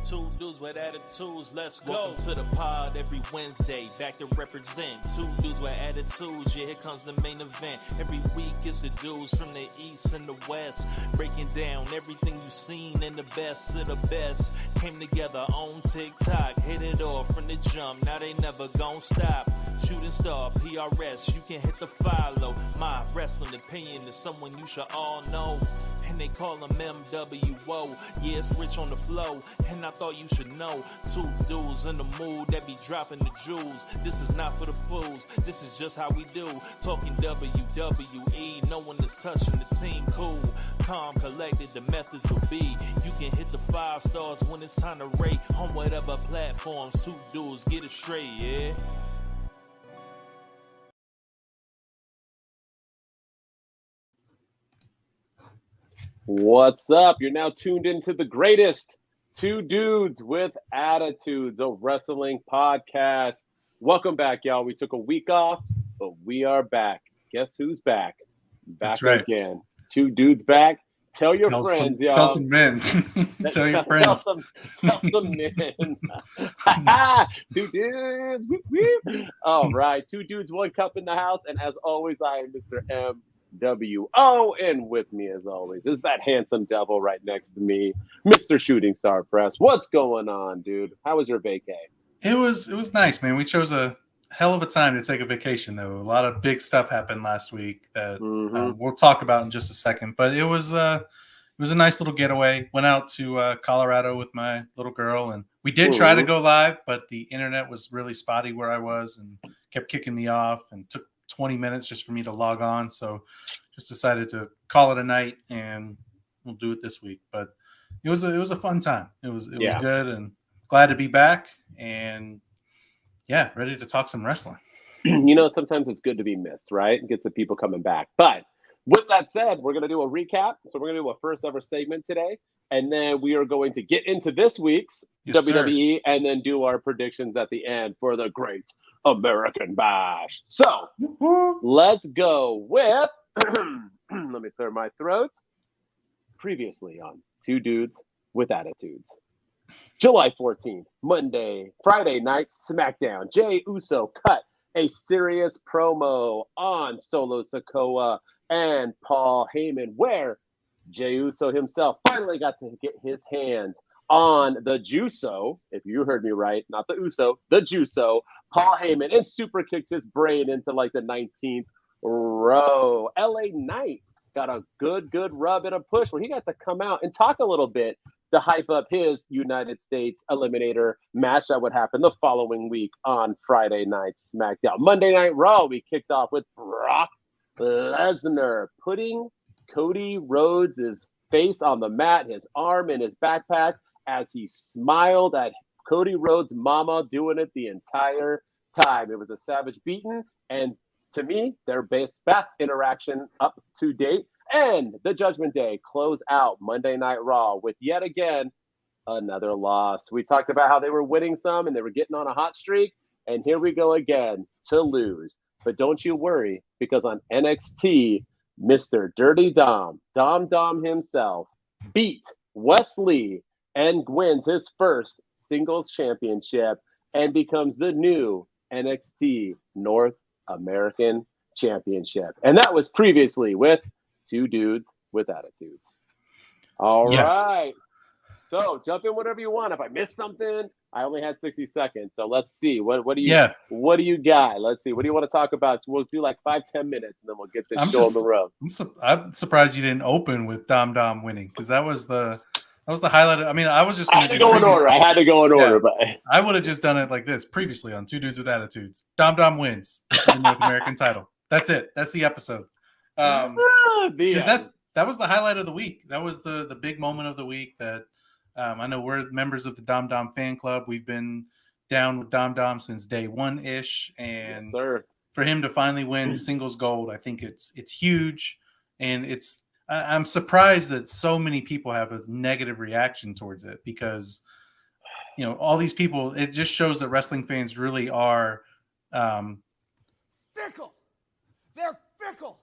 Two dudes with attitudes, let's go. Welcome to the pod every Wednesday, back to represent. Two dudes with attitudes, yeah, here comes the main event. Every week it's the dudes from the east and the west, breaking down everything you've seen and the best of the best. Came together on TikTok, hit it off from the jump, now they never gon' stop. Shooting star, PRS, you can hit the follow. My wrestling opinion is someone you should all know, and they call him MWO. Yeah, it's rich on the flow, and I thought you should know. Two dudes in the mood that be dropping the jewels. This is not for the fools, this is just how we do. Talking WWE, no one is touching the team. Cool, calm, collected, the methods will be. You can hit the 5 stars when it's time to rate on whatever platforms. Two dudes, get it straight, yeah. What's up? You're now tuned into the greatest Two Dudes with Attitudes, a wrestling podcast. Welcome back, y'all. We took a week off, but we are back. Guess who's back? Back again. Two dudes back. Tell your friends, y'all. Tell some men. Tell your friends. Tell some men. Two dudes. Whoop, whoop. All right. Two dudes, one cup in the house. And as always, I am Mr. MWO. And with me, as always, is that handsome devil right next to me, Mr. Shooting Star Press. What's going on, dude? How was your vacay? It was nice, man. We chose a hell of a time to take a vacation, though. A lot of big stuff happened last week that we'll talk about in just a second. But it was a nice little getaway. Went out to Colorado with my little girl, and we did try to go live, but the internet was really spotty where I was and kept kicking me off, and took 20 minutes just for me to log on. So just decided to call it a night, and we'll do it this week. But it was a fun time. It was good, and glad to be back, and yeah, ready to talk some wrestling. You know, sometimes it's good to be missed, right? Get the people coming back. But with that said, we're going to do a recap. So we're going to do a first ever segment today, and then we are going to get into this week's WWE, and then do our predictions at the end for the Great American Bash. So let's go with, let me clear my throat. Previously on Two Dudes with Attitudes. July 14th, Friday night Smackdown. Jey Uso cut a serious promo on Solo Sikoa and Paul Heyman, where Jey Uso himself finally got to get his hands on the Juso, if you heard me right, not the Uso, the Juso, Paul Heyman, and super kicked his brain into like the 19th row. LA Knight got a good rub and a push where he got to come out and talk a little bit to hype up his United States Eliminator match that would happen the following week on Friday night SmackDown. Monday Night Raw, we kicked off with Brock Lesnar putting Cody Rhodes' face on the mat, his arm in his backpack, as he smiled at Cody Rhodes' mama, doing it the entire time. It was a savage beating, and to me, their best interaction up to date. And the Judgment Day close out Monday Night Raw with yet again another loss. We talked about how they were winning some and they were getting on a hot streak, and here we go again to lose. But don't you worry, because on NXT, Mr. Dirty Dom himself, beat Wesley and wins his first singles championship and becomes the new NXT North American Championship. And that was previously with Two Dudes with Attitudes. All right. So jump in whatever you want. If I missed something, I only had 60 seconds. So let's see. What do you got? Let's see. What do you want to talk about? We'll do like 5-10 minutes, and then we'll get this show on the road. I'm surprised you didn't open with Dom winning, because that was the highlight. I was just going to go in order. I had to go in order, but I would have just done it like this previously on Two Dudes with Attitudes. Dom wins the North American title. That's it. That's the episode. Because that was the highlight of the week. That was the big moment of the week. That I know we're members of the Dom fan club. We've been down with Dom since day one-ish, and for him to finally win singles gold, I think it's huge, and I'm surprised that so many people have a negative reaction towards it, because all these people, it just shows that wrestling fans really are fickle. They're fickle.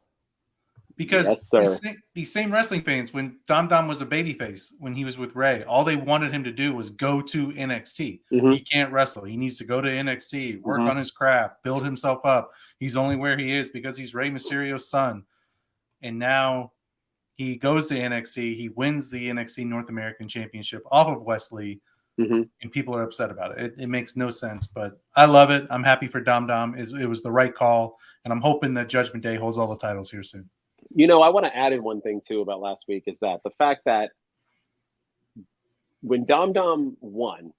Because yes, sir. these same wrestling fans, when Dom Dom was a babyface, when he was with Ray, all they wanted him to do was go to NXT. Mm-hmm. He can't wrestle. He needs to go to NXT, work Mm-hmm. on his craft, build himself up. He's only where he is because he's Rey Mysterio's son. And now he goes to NXT. He wins the NXT North American Championship off of Wesley. Mm-hmm. And people are upset about it. It makes no sense, but I love it. I'm happy for Dom Dom. It was the right call, and I'm hoping that Judgment Day holds all the titles here soon. You know, I want to add in one thing too about last week is that the fact that when Dom Dom won,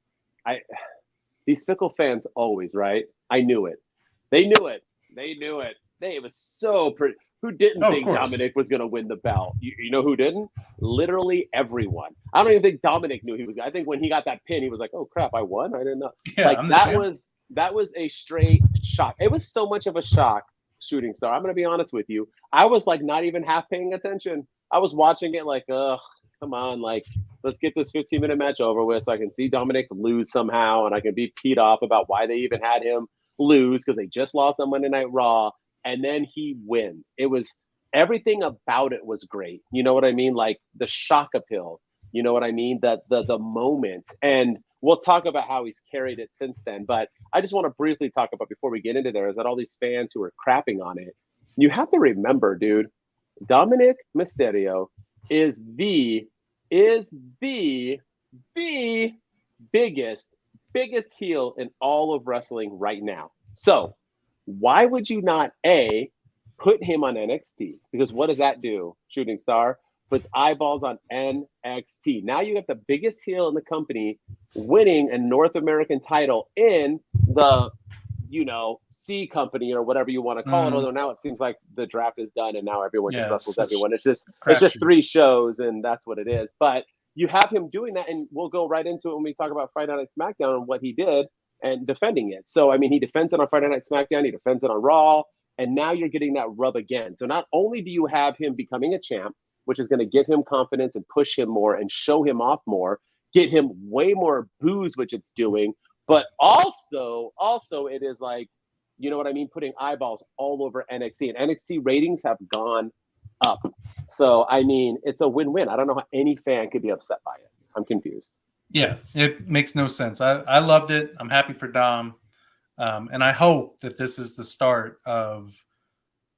these fickle fans always, right? I knew it. They knew it. It was so pretty. Who didn't think Dominic was going to win the belt? You know who didn't? Literally everyone. I don't even think Dominic knew he was. I think when he got that pin, he was like, "Oh crap, I won! I didn't know." Yeah, like that was a straight shock. It was so much of a shock. Shooting Star. I'm going to be honest with you. I was like not even half paying attention. I was watching it like, ugh, come on, like let's get this 15-minute match over with so I can see Dominic lose somehow, and I can be peed off about why they even had him lose because they just lost on Monday Night Raw. And then he wins. It was everything about it was great. You know what I mean? Like the shock appeal. You know what I mean? That the moment. And we'll talk about how he's carried it since then. But I just want to briefly talk about before we get into there is that all these fans who are crapping on it. You have to remember, dude, Dominic Mysterio is the biggest heel in all of wrestling right now. So why would you not put him on NXT? Because what does that do? Shooting Star puts eyeballs on NXT. Now you have the biggest heel in the company winning a North American title in the, C company or whatever you want to call it. Although now it seems like the draft is done and now everyone just wrestles everyone. It's just 3 shows and that's what it is. But you have him doing that, and we'll go right into it when we talk about Friday Night Smackdown and what he did and defending it. So, I mean, he defends it on Friday Night Smackdown, he defends it on Raw, and now you're getting that rub again. So not only do you have him becoming a champ, which is going to give him confidence and push him more and show him off more, get him way more booze, which it's doing, but also it is like, you know what I mean, putting eyeballs all over NXT. And NXT ratings have gone up. So, I mean, it's a win-win. I don't know how any fan could be upset by it. I'm confused. Yeah, it makes no sense. I loved it. I'm happy for Dom. And I hope that this is the start of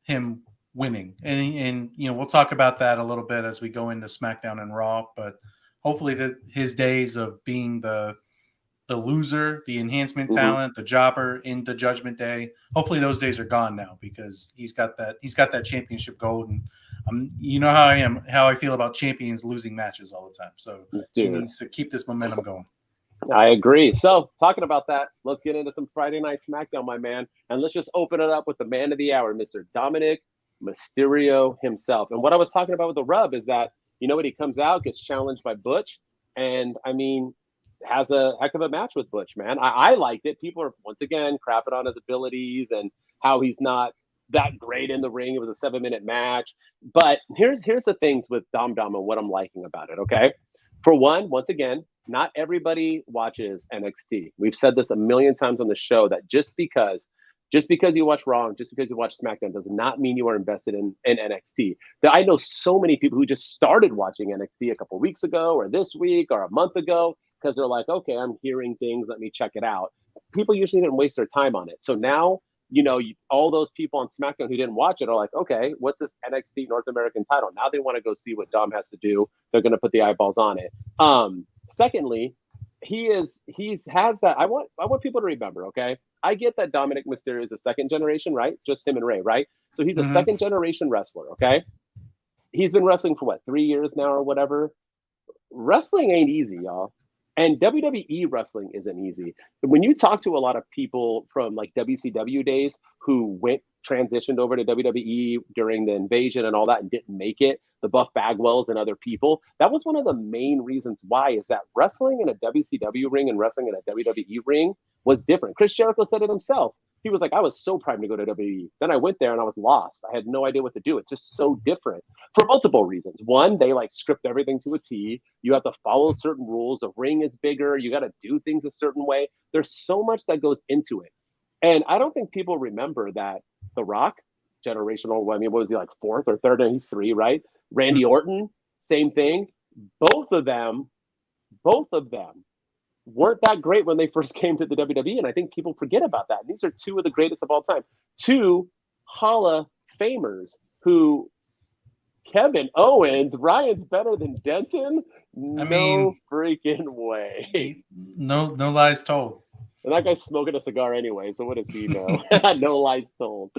him winning. And we'll talk about that a little bit as we go into SmackDown and Raw. But hopefully his days of being the loser, the enhancement talent, the jobber in the Judgment Day, hopefully those days are gone now because he's got that championship gold. And you know how I feel about champions losing matches all the time. So he needs to keep this momentum going. I agree. So talking about that, let's get into some Friday Night Smackdown, my man. And let's just open it up with the man of the hour, Mr. Dominic Mysterio himself. And what I was talking about with the rub is that, you know what, he comes out, gets challenged by Butch, and I mean, has a heck of a match with Butch, man. I liked it. People are once again crapping on his abilities and how he's not that great in the ring. It was a 7-minute match. But here's the things with Dom Dom and what I'm liking about it, okay? For one, once again, not everybody watches NXT. We've said this a million times on the show that just because you watch Raw, just because you watch SmackDown does not mean you are invested in NXT. I know so many people who just started watching NXT a couple weeks ago or this week or a month ago because they're like, okay, I'm hearing things, let me check it out. People usually didn't waste their time on it. So now, all those people on SmackDown who didn't watch it are like, okay, what's this NXT North American title? Now they want to go see what Dom has to do. They're going to put the eyeballs on it. Secondly, he has that. I want people to remember, okay? I get that Dominic Mysterio is a second generation, right? Just him and Ray, right? So he's a second generation wrestler, okay? He's been wrestling for 3 years now or whatever. Wrestling ain't easy, y'all. And WWE wrestling isn't easy. When you talk to a lot of people from like WCW days who transitioned over to WWE during the invasion and all that and didn't make it, the Buff Bagwells and other people, that was one of the main reasons why is that wrestling in a WCW ring and wrestling in a WWE ring was different. Chris Jericho said it himself. He was like, I was so primed to go to WWE. Then I went there and I was lost. I had no idea what to do. It's just so different for multiple reasons. One, they script everything to a T. You have to follow certain rules. The ring is bigger. You got to do things a certain way. There's so much that goes into it. And I don't think people remember that The Rock generational. I mean, what was he, like fourth or third? And he's three, right? Randy Orton, same thing. Both of them weren't that great when they first came to the WWE, and I think people forget about that. And these are two of the greatest of all time. Two Hall of Famers who Kevin Owens, Ryan's better than Denton? No freaking way. No lies told. And that guy's smoking a cigar anyway, so what does he know? No lies told.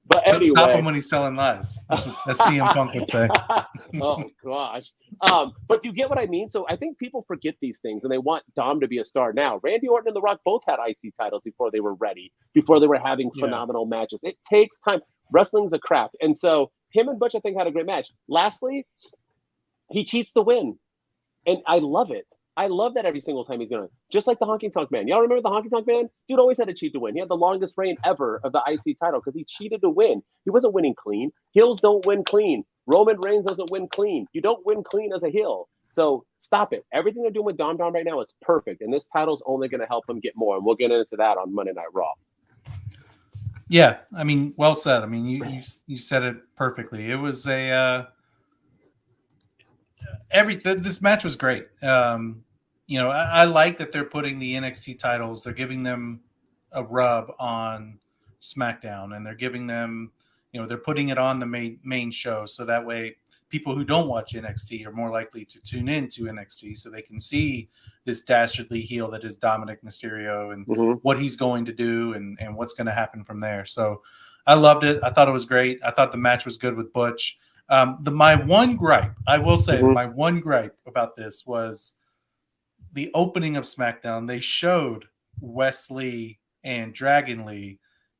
But So anyway. stop him when he's telling lies. That's what CM Punk would say. Oh, gosh. But you get what I mean? So I think people forget these things, and they want Dom to be a star now. Randy Orton and The Rock both had IC titles before they were ready, before they were having phenomenal matches. It takes time. Wrestling's a craft. And so him and Butch, I think, had a great match. Lastly, he cheats to win. And I love it. I love that every single time he's going to. Just like the Honky Tonk Man. Y'all remember the Honky Tonk Man? Dude always had to cheat to win. He had the longest reign ever of the IC title because he cheated to win. He wasn't winning clean. Heels don't win clean. Roman Reigns doesn't win clean. You don't win clean as a heel. So stop it. Everything they're doing with Dom right now is perfect. And this title's only going to help him get more. And we'll get into that on Monday Night Raw. Yeah, I mean, well said. I mean, you said it perfectly. It was this match was great. I like that they're putting the NXT titles. They're giving them a rub on SmackDown, and they're giving them, they're putting it on the main show, so that way people who don't watch NXT are more likely to tune in to NXT, so they can see this dastardly heel that is Dominic Mysterio and what he's going to do and what's going to happen from there. So I loved it. I thought it was great. I thought the match was good with Butch. My one gripe, I will say, my one gripe about this was the opening of SmackDown. They showed Wesley and Dragon Lee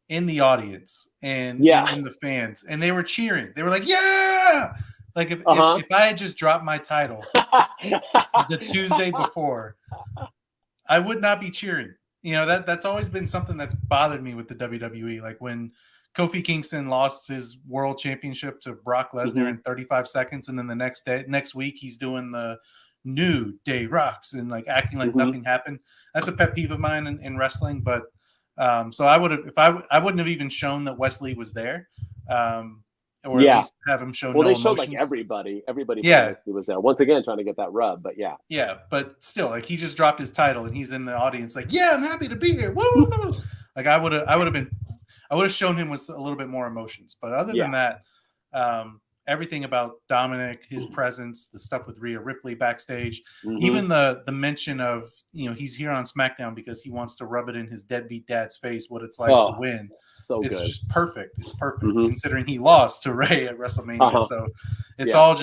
in the audience and in the fans, and they were cheering. They were like, "Yeah!" Like if I had just dropped my title the Tuesday before, I would not be cheering. That's always been something that's bothered me with the WWE. Like when Kofi Kingston lost his world championship to Brock Lesnar in 35 seconds, and then the next week he's doing the New Day Rocks and like acting like nothing happened. That's a pet peeve of mine in wrestling. But so I would have, I wouldn't have even shown that Wesley was there, or at least have him show. Well, no they showed emotions. Like everybody was there once again trying to get that rub. But yeah, but still, like he just dropped his title and he's in the audience, like, "Yeah, I'm happy to be here." Woo! Like I would have shown him with a little bit more emotions. But other than that, everything about Dominic, his presence, the stuff with Rhea Ripley backstage, even the mention of, he's here on SmackDown because he wants to rub it in his deadbeat dad's face what it's like to win. So it's good. just perfect. It's perfect considering he lost to Ray at WrestleMania. So it's all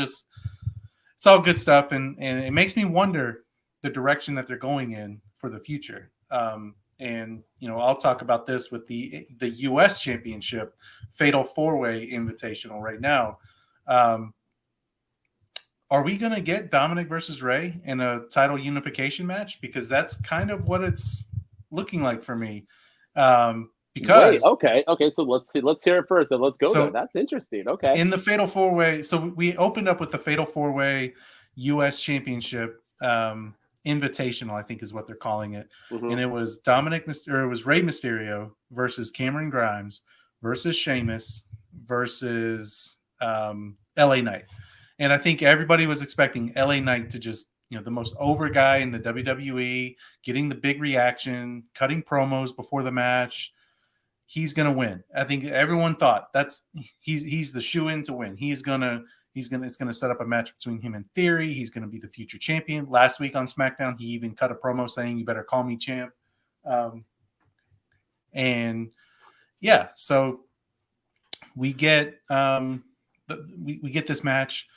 good stuff. And it makes me wonder the direction that they're going in for the future. And I'll talk about this with the U.S. Championship Fatal 4-Way Invitational right now. Are we going to get Dominic versus Ray in a title unification match? Because that's kind of what it's looking like for me. Because okay. So let's hear it first, and let's go there. That's interesting. Okay. In the Fatal 4-Way, so we opened up with the Fatal 4-Way U.S. Championship Invitational, I think is what they're calling it, and it was it was Rey Mysterio versus Cameron Grimes versus Sheamus versus LA Knight. And I think everybody was expecting LA Knight to just, the most over guy in the WWE, getting the big reaction, cutting promos before the match. He's going to win. I think everyone thought he's the shoe-in to win. It's going to set up a match between him and Theory. He's going to be the future champion. Last week on SmackDown, he even cut a promo saying, "You better call me champ." So we get we get this match,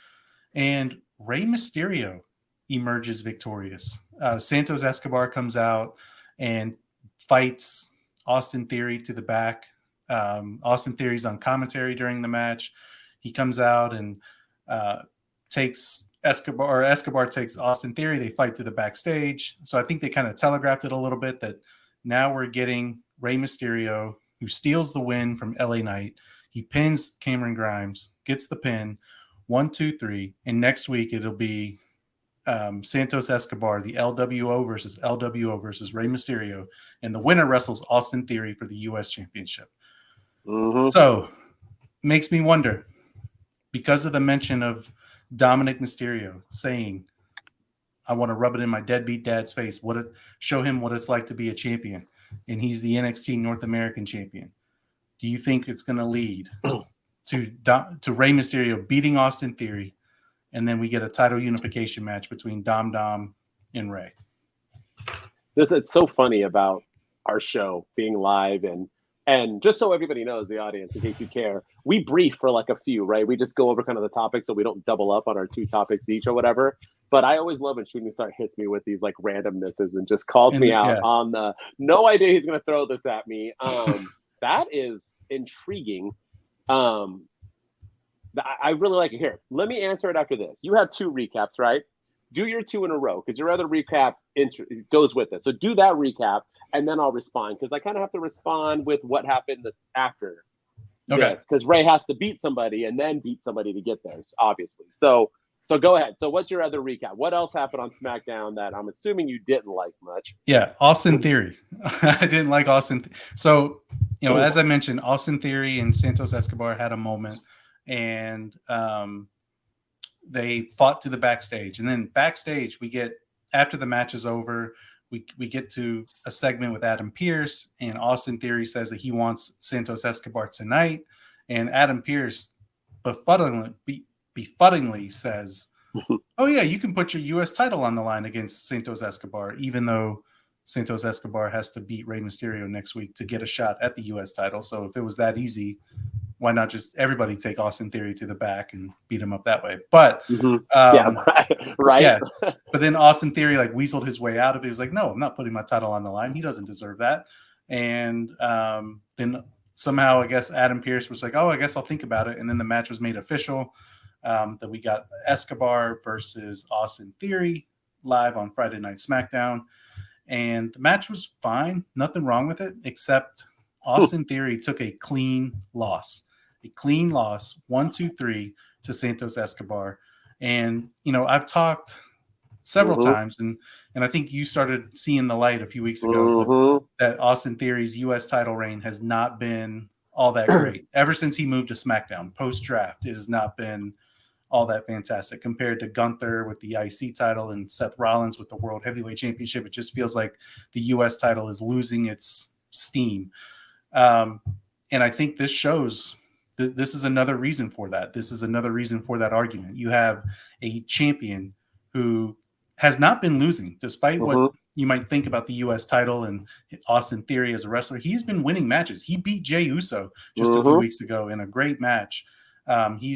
and Rey Mysterio emerges victorious. Santos Escobar comes out and fights Austin Theory to the back. Austin Theory's on commentary during the match. He comes out and takes Escobar, or Escobar takes Austin Theory. They fight to the backstage. So I think they kind of telegraphed it a little bit that now we're getting Rey Mysterio, who steals the win from LA Knight. He pins Cameron Grimes, gets the pin, 1, 2, 3. And next week it'll be Santos Escobar, the LWO versus Rey Mysterio. And the winner wrestles Austin Theory for the U.S. Championship. So makes me wonder, because of the mention of Dominic Mysterio saying, I want to rub it in my deadbeat dad's face, show him what it's like to be a champion, and he's the NXT North American champion. Do you think it's going to lead to Rey Mysterio beating Austin Theory, and then we get a title unification match between Dom and Rey? It's so funny about our show being live, and just so everybody knows, the audience, in case you care, we brief for like a few, right? We just go over kind of the topics so we don't double up on our 2 topics each or whatever. But I always love when Shooting Star hits me with these like randomnesses and just calls me out on the no idea he's going to throw this at me. That is intriguing. I really like it. Here, let me answer it after this. You have 2 recaps, right? Do your 2 in a row because your other recap goes with it. So do that recap, and then I'll respond because I kind of have to respond with what happened after this because Rey has to beat somebody and then beat somebody to get there, obviously. So go ahead. So what's your other recap? What else happened on SmackDown that I'm assuming you didn't like much? Yeah, Austin Theory. I didn't like Austin. So, as I mentioned, Austin Theory and Santos Escobar had a moment, and they fought to the backstage. And then backstage, we get, after the match is over, we get to a segment with Adam Pearce, and Austin Theory says that he wants Santos Escobar tonight. And Adam Pearce befuddlingly says, oh yeah, you can put your U.S. title on the line against Santos Escobar, even though Santos Escobar has to beat Rey Mysterio next week to get a shot at the U.S. title. So if it was that easy, why not just everybody take Austin Theory to the back and beat him up that way? But right. Yeah. But then Austin Theory like weaseled his way out of it. He was like, no, I'm not putting my title on the line. He doesn't deserve that. And then somehow I guess Adam Pearce was like, oh, I guess I'll think about it. And then the match was made official. That we got Escobar versus Austin Theory live on Friday Night SmackDown. And the match was fine. Nothing wrong with it, except Austin Theory took a clean loss. 1-2-3 to Santos Escobar. And, I've talked several times, and I think you started seeing the light a few weeks ago that Austin Theory's U.S. title reign has not been all that great. Ever since he moved to SmackDown, post-draft, it has not been all that fantastic compared to Gunther with the IC title and Seth Rollins with the World Heavyweight Championship. It just feels like the U.S. title is losing its steam. And I think this shows this is another reason for that. This is another reason for that argument. You have a champion who has not been losing, despite what you might think about the U.S. title and Austin Theory as a wrestler. He's been winning matches. He beat Jey Uso just a few weeks ago in a great match. He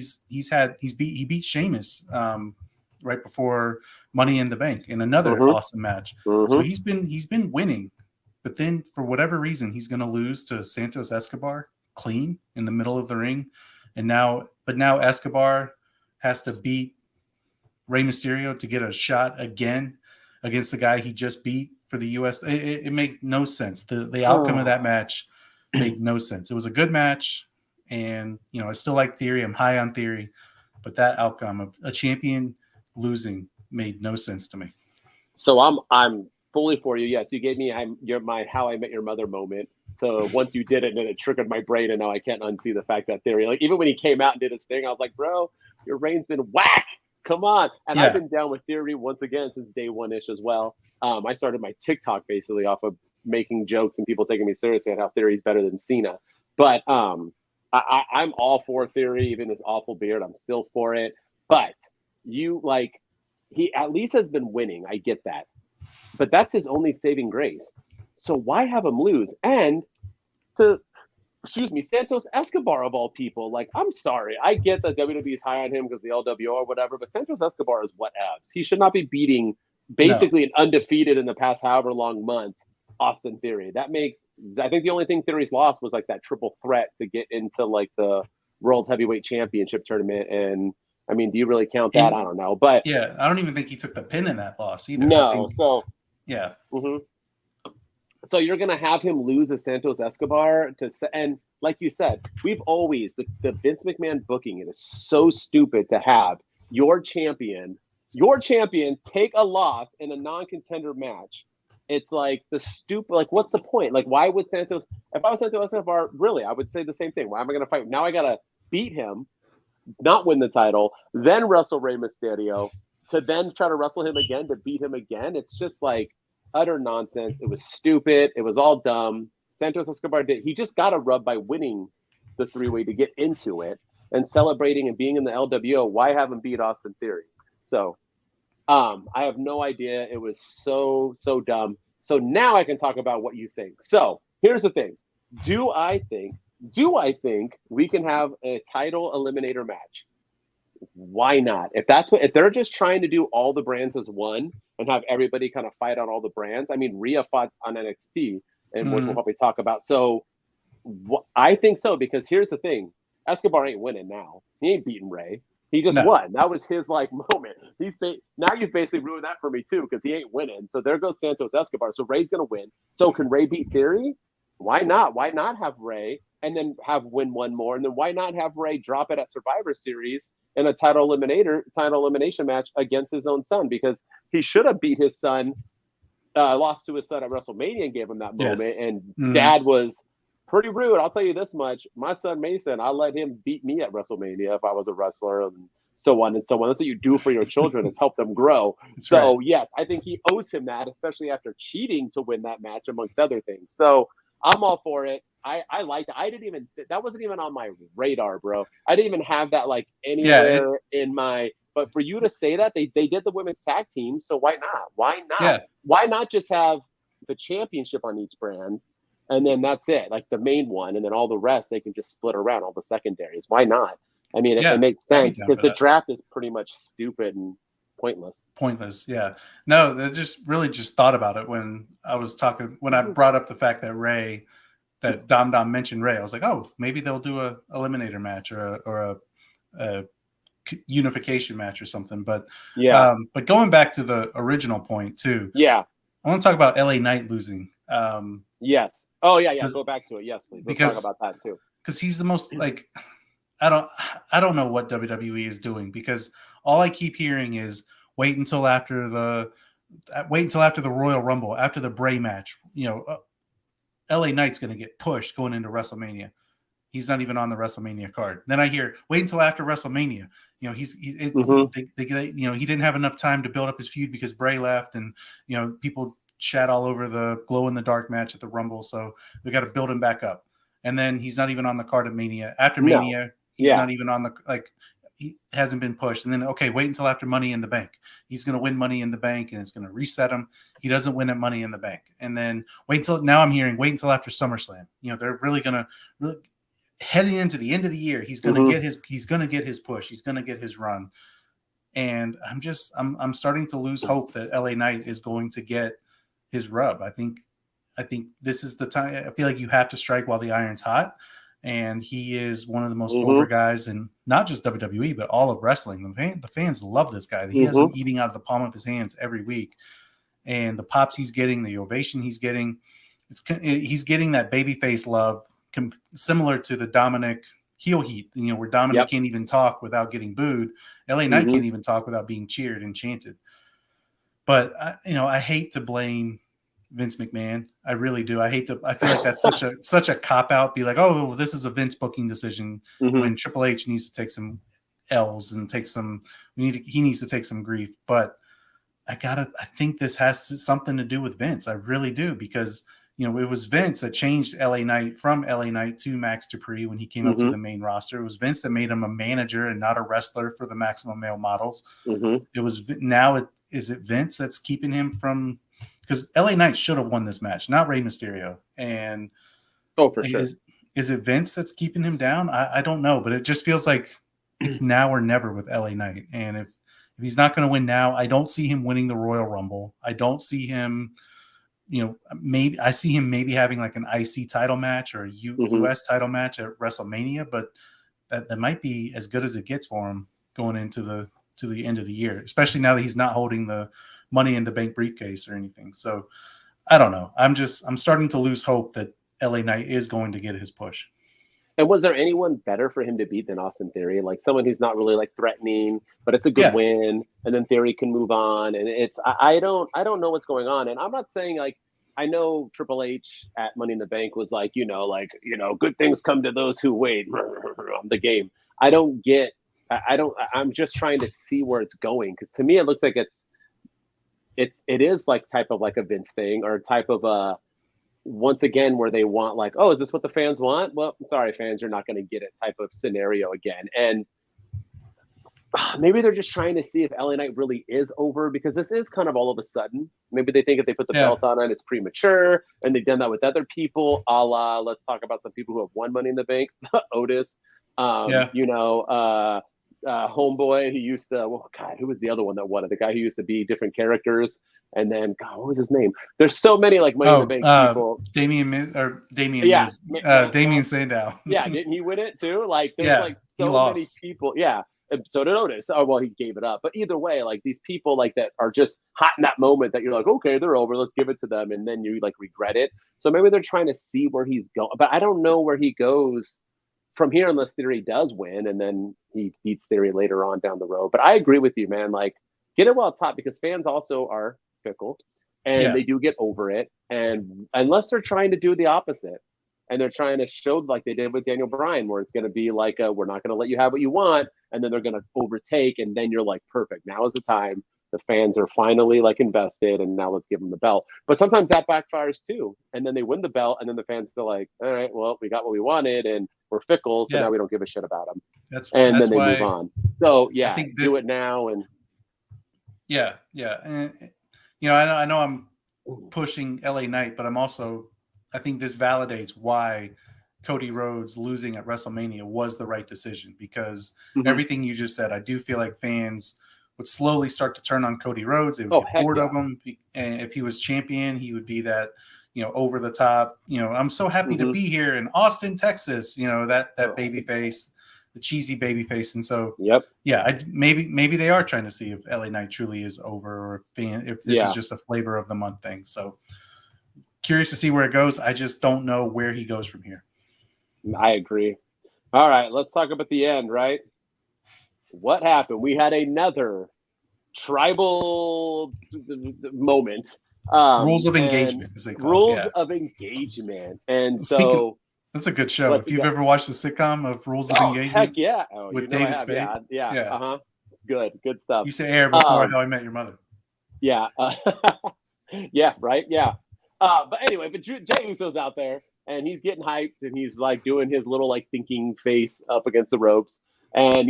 beat Sheamus right before Money in the Bank in another awesome match. So he's been winning, but then for whatever reason he's going to lose to Santos Escobar clean in the middle of the ring, and now Escobar has to beat Rey Mysterio to get a shot again against the guy he just beat for the U.S. It makes no sense. The outcome of that match made no sense. It was a good match. And, I still like Theory. I'm high on Theory. But that outcome of a champion losing made no sense to me. So I'm fully for you. Yes, you gave me my How I Met Your Mother moment. So once you did it, and it triggered my brain, and now I can't unsee the fact that Theory, like even when he came out and did his thing, I was like, bro, your reign's been whack. Come on. And I've been down with Theory once again since day one-ish as well. I started my TikTok basically off of making jokes and people taking me seriously on how Theory's better than Cena. But I'm all for Theory, even his awful beard. I'm still for it. But he at least has been winning. I get that. But that's his only saving grace. So why have him lose? And Santos Escobar of all people. Like, I'm sorry. I get that WWE is high on him because the LWO or whatever, but Santos Escobar is whatevs. He should not be beating basically an undefeated in the past however long months Austin Theory. I think the only thing Theory's lost was like that triple threat to get into like the World Heavyweight Championship tournament. And I mean, do you really count that? I don't know. But yeah, I don't even think he took the pin in that loss either. No. Yeah. So you're going to have him lose to Santos Escobar and like you said, we've always, the Vince McMahon booking, it is so stupid to have your champion take a loss in a non-contender match. It's like what's the point? Like, why would if I was Santos Escobar, really, I would say the same thing. Why am I going to fight? Now I got to beat him, not win the title, then wrestle Rey Mysterio, to then try to wrestle him again to beat him again. It's just like utter nonsense. It was stupid. It was all dumb. Santos Escobar he just got a rub by winning the 3-way to get into it and celebrating and being in the LWO. Why have him beat Austin Theory? So I have no idea. It was so dumb. So now I can talk about what you think. So here's the thing. Do I think we can have a title eliminator match? Why not? If they're just trying to do all the brands as one and have everybody kind of fight on all the brands. I mean, Rhea fought on NXT, and which we'll probably talk about. So I think so, because here's the thing. Escobar ain't winning now. He ain't beating Rey. He just won. That was his moment. Now you've basically ruined that for me too, because he ain't winning. So there goes Santos Escobar. So Rey's gonna win. So can Rey beat Theory? Why not? Why not have Rey and then win one more? And then why not have Rey drop it at Survivor Series in a title elimination match against his own son? Because he should have beat his son, lost to his son at WrestleMania and gave him that moment. Yes. And Dad was pretty rude. I'll tell you this much. My son Mason, I let him beat me at WrestleMania if I was a wrestler, and so on and so on. That's what you do for your children, is help them grow. So right. Yes, I think he owes him that, especially after cheating to win that match, amongst other things. So I'm all for it. I liked it. That wasn't even on my radar, bro. I didn't even have that like anywhere in my. But for you to say that, they did the women's tag team, so why not? Why not? Yeah. Why not just have the championship on each brand, and then that's it, like the main one, and then all the rest they can just split around all the secondaries? Why not? I mean, it makes sense, because the draft is pretty much stupid and pointless. Yeah. No, I just really thought about it when I was talking, when I brought up the fact that Dom mentioned Rey. I was like, oh, maybe they'll do a eliminator match or a unification match or something. But but going back to the original point too. Yeah. I want to talk about LA Knight losing. Yes. Oh yeah. Go back to it. Yes, please. Let's talk about that too. Because he's the most I don't know what WWE is doing, because all I keep hearing is wait until after the Royal Rumble, after the Bray match. LA Knight's going to get pushed going into WrestleMania. He's not even on the WrestleMania card. Then I hear wait until after WrestleMania. He didn't have enough time to build up his feud because Bray left, and people chat all over the glow in the dark match at the Rumble. So we got to build him back up. And then he's not even on the card at Mania. After Mania, he's not even on he hasn't been pushed. And then, okay, wait until after Money in the Bank. He's going to win Money in the Bank, and it's going to reset him. He doesn't win at Money in the Bank. And then wait until after SummerSlam. They're really going to heading into the end of the year. He's going to get his push. He's going to get his run. And I'm starting to lose hope that LA Knight is going to get his rub. I think this is the time. I feel like you have to strike while the iron's hot. And he is one of the most over guys in not just WWE, but all of wrestling. The fans love this guy. He has him eating out of the palm of his hands every week. And the pops he's getting, the ovation he's getting, he's getting that babyface love, similar to the Dominic heel heat, where Dominic can't even talk without getting booed. LA Knight can't even talk without being cheered and chanted. But, I hate to blame Vince McMahon. I really do. I feel like that's such a cop out. Be like, oh, this is a Vince booking decision, when Triple H needs to take some L's and he needs to take some grief. But I think this has something to do with Vince. I really do, because it was Vince that changed LA Knight from LA Knight to Max Dupree when he came up to the main roster. It was Vince that made him a manager and not a wrestler for the Maximum Male Models. It was is it Vince that's keeping him from? Because LA Knight should have won this match, not Rey Mysterio. And for sure. Is it Vince that's keeping him down? I don't know, but it just feels like it's now or never with LA Knight. And if he's not going to win now, I don't see him winning the Royal Rumble. I don't see him, maybe I see him maybe having like an IC title match or a US title match at WrestleMania, but that might be as good as it gets for him going into the end of the year, especially now that he's not holding the Money in the Bank briefcase or anything. So I don't know. I'm starting to lose hope that LA Knight is going to get his push. And was there anyone better for him to beat than Austin Theory? Like someone who's not really like threatening, but it's a good win, and then Theory can move on. And I don't know what's going on. And I'm not saying like I know Triple H at Money in the Bank was like, good things come to those who wait on the game. I don't get, I'm just trying to see where it's going. Cause to me, it looks like it is like type of like a Vince thing or type of once again, where they want like, oh, is this what the fans want? Well, sorry, fans, you're not going to get it type of scenario again. And maybe they're just trying to see if LA Knight really is over, because this is kind of all of a sudden. Maybe they think if they put the belt on it, it's premature, and they've done that with other people. A la, let's talk about some people who have won Money in the Bank. Otis, Homeboy, he used to. Well, God, who was the other one that won it? The guy who used to be different characters, and then God, what was his name? There's so many like Money in the Bank people. Damien Sandow. Yeah, didn't he win it too? Like, there's like so many people. Yeah. And so did Otis. Oh, well, he gave it up. But either way, like these people like that are just hot in that moment that you're like, okay, they're over. Let's give it to them. And then you like regret it. So maybe they're trying to see where he's going. But I don't know where he goes from here unless Theory does win. And then he beats Theory later on down the road. But I agree with you, man. Like, get it while it's hot, because fans also are fickle and they do get over it. And unless they're trying to do the opposite. And they're trying to show like they did with Daniel Bryan, where it's going to be like, we're not going to let you have what you want. And then they're going to overtake. And then you're like, perfect. Now is the time. The fans are finally like invested. And now let's give them the belt. But sometimes that backfires too. And then they win the belt. And then the fans feel like, all right, well, we got what we wanted and we're fickle. So now we don't give a shit about them. Then they move on. So I think do it now. And yeah. And, I know I'm pushing LA Knight, but I think this validates why Cody Rhodes losing at WrestleMania was the right decision, because everything you just said, I do feel like fans would slowly start to turn on Cody Rhodes. They would get bored of him. And if he was champion, he would be that, over the top, I'm so happy to be here in Austin, Texas, that baby face, the cheesy baby face. And so, maybe they are trying to see if LA Knight truly is over, or if this is just a flavor of the month thing. So, curious to see where it goes. I just don't know where he goes from here. I agree. All right, let's talk about the end, right? What happened? We had another tribal moment. Rules of engagement, as they call it. Rules of engagement. And so that's a good show. If you've ever watched the sitcom of Rules of Engagement. Heck yeah. With David Spade. Yeah. Uh-huh. It's good. Good stuff. Used to air before How I Met Your Mother. Yeah. Yeah, right? Yeah. But anyway, Jey Uso's out there and he's getting hyped and he's like doing his little like thinking face up against the ropes. And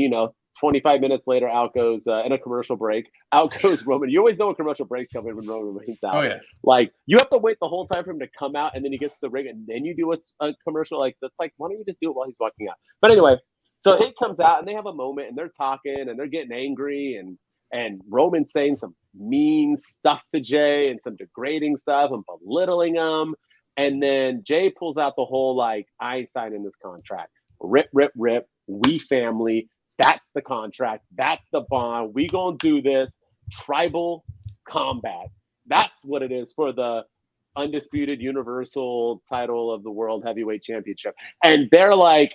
25 minutes later, out goes in a commercial break. Out goes Roman. You always know a commercial break's coming when Roman Reigns out. Oh yeah. Like you have to wait the whole time for him to come out, and then he gets to the ring, and then you do a commercial. Like so it's like, why don't you just do it while he's walking out? But anyway, so he comes out and they have a moment and they're talking and they're getting angry and Roman's saying some mean stuff to Jey and some degrading stuff and belittling him. And then Jey pulls out the whole like, I ain't signing this contract. Rip. We family. That's the contract. That's the bond. We gonna do this. Tribal combat. That's what it is for the undisputed universal title of the World Heavyweight Championship. And they're like,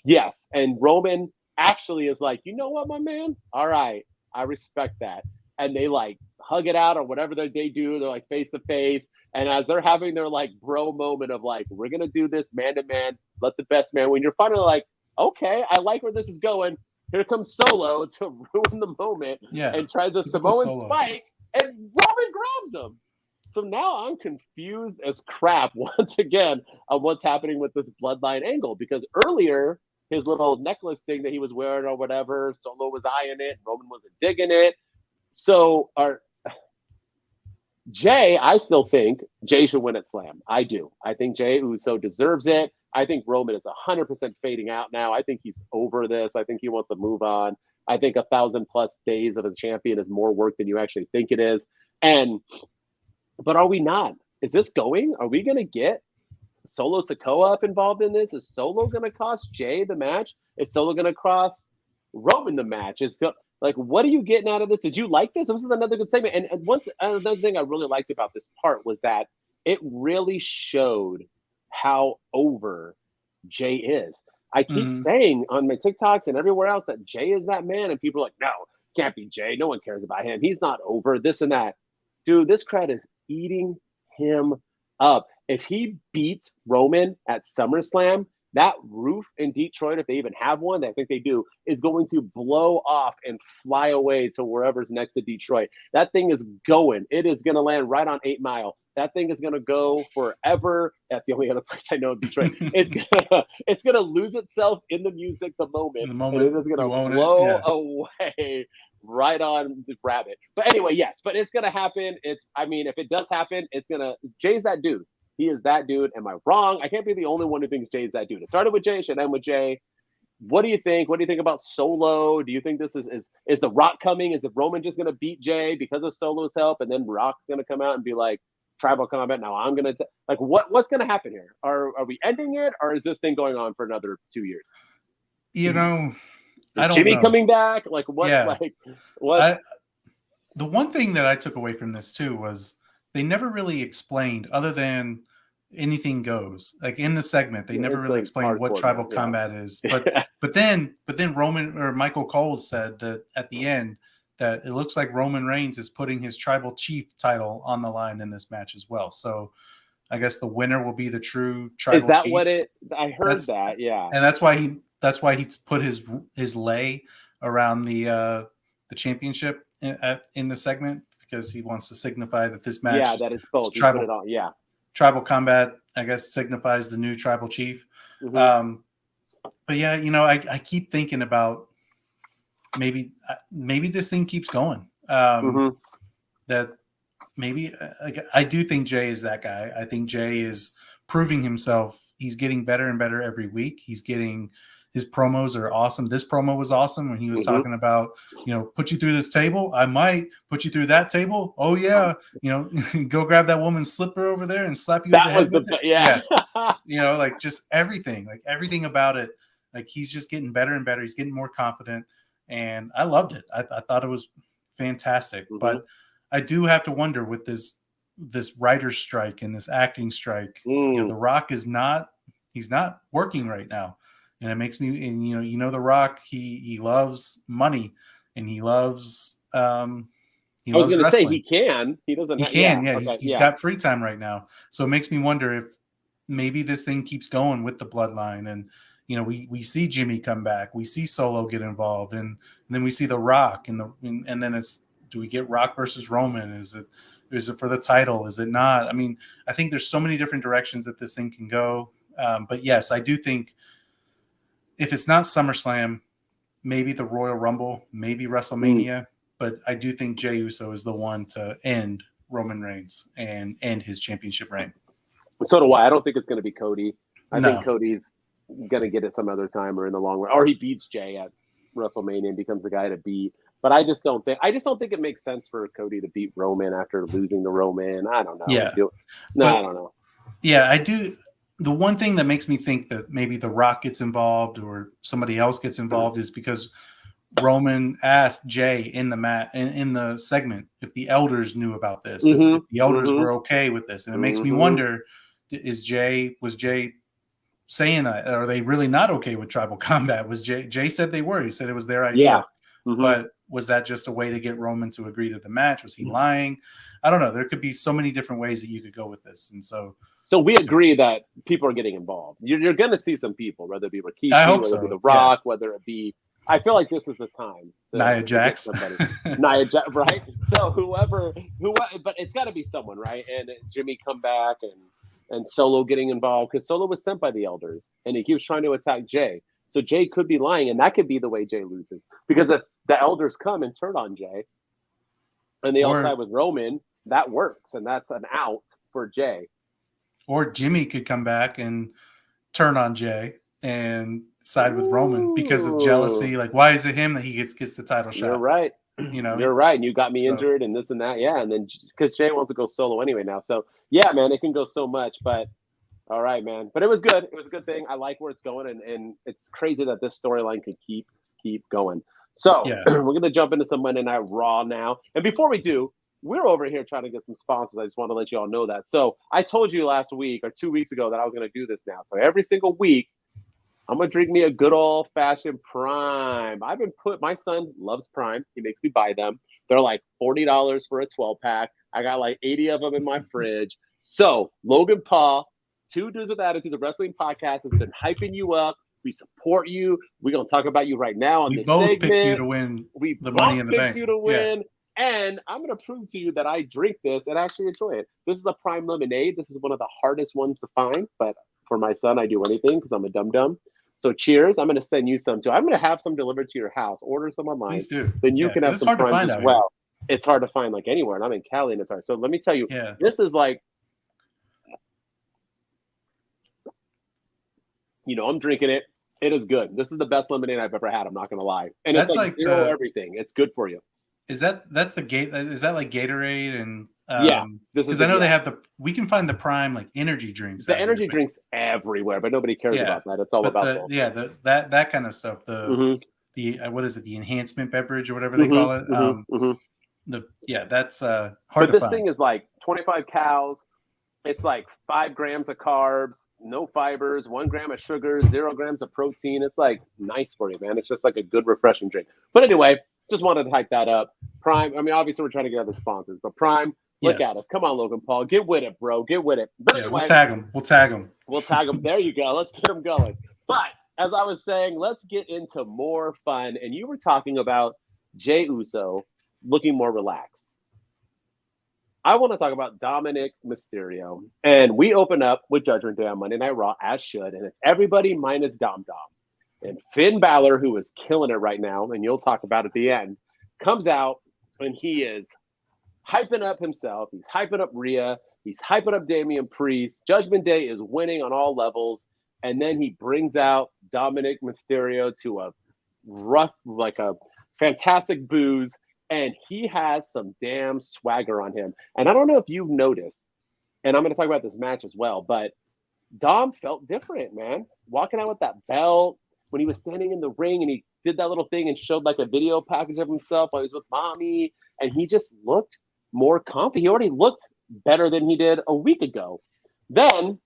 yes. And Roman actually is like, you know what, my man? All right. I respect that. And they like hug it out or whatever they do. They're like face to face. And as they're having their like bro moment of like, we're going to do this man to man, let the best man win. You're finally like, okay, I like where this is going. Here comes Solo to ruin the moment and tries a Samoan spike and Roman grabs him. So now I'm confused as crap once again of what's happening with this bloodline angle, because earlier his little necklace thing that he was wearing or whatever, Solo was eyeing it, Roman wasn't digging it. So Jey, I still think Jey should win at Slam. I do. I think Jey Uso deserves it. I think Roman is 100% fading out now. I think he's over this. I think he wants to move on. I think 1,000+ days of a champion is more work than you actually think it is. But are we not? Is this going? Are we going to get Solo Sikoa up involved in this? Is Solo going to cost Jey the match? Is Solo going to cost Roman the match? Like, what are you getting out of this? Did you like this? This is another good segment. And another thing I really liked about this part was that it really showed how over Jey is. I keep saying on my TikToks and everywhere else that Jey is that man. And people are like, no, can't be Jey. No one cares about him. He's not over this and that. Dude, this crowd is eating him up. If he beats Roman at SummerSlam, that roof in Detroit, if they even have one, I think they do, is going to blow off and fly away to wherever's next to Detroit. That thing is going. It is going to land right on 8 Mile. That thing is going to go forever. That's the only other place I know in Detroit. It's gonna lose itself in the music the moment and it is going to blow away right on the rabbit. But anyway, yes, but it's going to happen. If it does happen, Jay's that dude. He is that dude. Am I wrong? I can't be the only one who thinks Jay's that dude. It started with Jay, should end with Jay. What do you think? What do you think about Solo? Do you think this is The Rock coming? Is it Roman just going to beat Jay because of Solo's help, and then Rock's going to come out and be like, tribal combat? Now I'm going to what's going to happen here? Are we ending it, or is this thing going on for another 2 years? I don't Jimmy know. Coming back? Like what? Yeah. What? The one thing that I took away from this too was they never really explained, other than anything goes. Like in the segment, they never really explained what tribal combat is. But then Roman or Michael Cole said that at the end that it looks like Roman Reigns is putting his tribal chief title on the line in this match as well. So I guess the winner will be the true tribal chief. Is that what I heard that, yeah. And that's why he put his lay around the championship in the segment, because he wants to signify that this match, that is both. Tribal, put it on, tribal combat, I guess, signifies the new tribal chief. Mm-hmm. But yeah, I keep thinking about maybe this thing keeps going. That maybe I do think Jay is that guy. I think Jay is proving himself. He's getting better and better every week. His promos are awesome. This promo was awesome when he was talking about, put you through this table. I might put you through that table. Oh yeah. Go grab that woman's slipper over there and slap you in the head with it. Yeah. Like just everything about it. Like he's just getting better and better. He's getting more confident, and I loved it. I thought it was fantastic, but I do have to wonder with this writer's strike and this acting strike, The Rock he's not working right now. And it makes me, and The Rock, he loves money, and he loves I was going to say he can. He doesn't. He can, yeah. He's got free time right now, so it makes me wonder if maybe this thing keeps going with the bloodline, and we see Jimmy come back, we see Solo get involved, and then we see The Rock, and then it's, do we get Rock versus Roman? Is it for the title? Is it not? I mean, I think there's so many different directions that this thing can go, but yes, I do think. If it's not SummerSlam, maybe the Royal Rumble, maybe WrestleMania, but I do think Jey Uso is the one to end Roman Reigns and end his championship reign. So do I. I don't think it's going to be Cody. I think Cody's going to get it some other time or in the long run, or he beats Jey at WrestleMania and becomes the guy to beat. But I just don't think it makes sense for Cody to beat Roman after losing to Roman. I don't know. Yeah. I don't know. Yeah, I do. The one thing that makes me think that maybe The Rock gets involved or somebody else gets involved is because Roman asked Jay in the segment if the elders knew about this, if the elders were okay with this, and it makes me wonder: was Jay saying that? Are they really not okay with tribal combat? Was Jay said they were? He said it was their idea, but was that just a way to get Roman to agree to the match? Was he lying? I don't know. There could be so many different ways that you could go with this, and so. So we agree that people are getting involved. You're going to see some people, whether it be Rikishi, whether it be The Rock, whether it be. I feel like this is the time. Nia Jax. Nia Jax, right? So whoever, but it's got to be someone, right? And Jimmy come back and Solo getting involved, because Solo was sent by the elders and he keeps trying to attack Jay. So Jay could be lying, and that could be the way Jay loses. Because if the elders come and turn on Jay and they all side with Roman, that works, and that's an out for Jay. Or Jimmy could come back and turn on Jay and side with Roman because of jealousy. Like, why is it him that he gets the title shot? You're right. You're right. And you got me injured and this and that. Yeah. And then because Jay wants to go solo anyway now. So yeah, man, it can go so much. But all right, man. But it was good. It was a good thing. I like where it's going, and it's crazy that this storyline could keep going. So we're gonna jump into some Monday Night Raw now. And before we do, we're over here trying to get some sponsors. I just want to let you all know that. So I told you last week or 2 weeks ago that I was going to do this now. So every single week, I'm going to drink me a good old fashioned Prime. My son loves Prime. He makes me buy them. They're like $40 for a 12 pack. I got like 80 of them in my fridge. So, Logan Paul, Two Dudes with Attitudes, a wrestling podcast, has been hyping you up. We support you. We're going to talk about you right now on we this both segment. picked you to win the Money in the Bank. You to win. And I'm going to prove to you that I drink this and actually enjoy it. This is a prime lemonade. This is one of the hardest ones to find. But for my son, I do anything because I'm a dum-dum. So cheers. I'm going to send you some too. I'm going to have some delivered to your house. Order some online. Please do. Then you can have some primes as well. Here. It's hard to find like anywhere. And I'm in Cali and it's hard. So let me tell you, this is like, I'm drinking it. It is good. This is the best lemonade I've ever had. I'm not going to lie. And that's it's like zero everything. It's good for you. Is that like Gatorade and because I know they have we can find the prime like energy drinks. The energy drinks everywhere, but nobody cares about that. It's all about that kind of stuff. The what is it? The enhancement beverage or whatever they call it. That's hard but to this find. Thing is like 25 calories. It's like 5 grams of carbs, no fibers, 1 gram of sugar, 0 grams of protein. It's like nice for you, man. It's just like a good, refreshing drink. But anyway, just wanted to hype that up. Prime, I mean, obviously we're trying to get other sponsors, but Prime, look at us. Come on, Logan Paul. Get with it, bro. Get with it. But anyway, we'll tag them. We'll tag them. There you go. Let's get them going. But as I was saying, let's get into more fun. And you were talking about Jey Uso looking more relaxed. I want to talk about Dominic Mysterio. And we open up with Judgment Day on Monday Night Raw, as should. And it's everybody minus Dom Dom. And Finn Balor, who is killing it right now, and you'll talk about at the end, comes out and he is hyping up himself. He's hyping up Rhea. He's hyping up Damian Priest. Judgment Day is winning on all levels. And then he brings out Dominic Mysterio to a rough, like a fantastic booze. And he has some damn swagger on him. And I don't know if you've noticed, and I'm going to talk about this match as well, but Dom felt different, man. Walking out with that belt, when he was standing in the ring and he did that little thing and showed like a video package of himself while he was with mommy, and he just looked more confident. He already looked better than he did a week ago. Then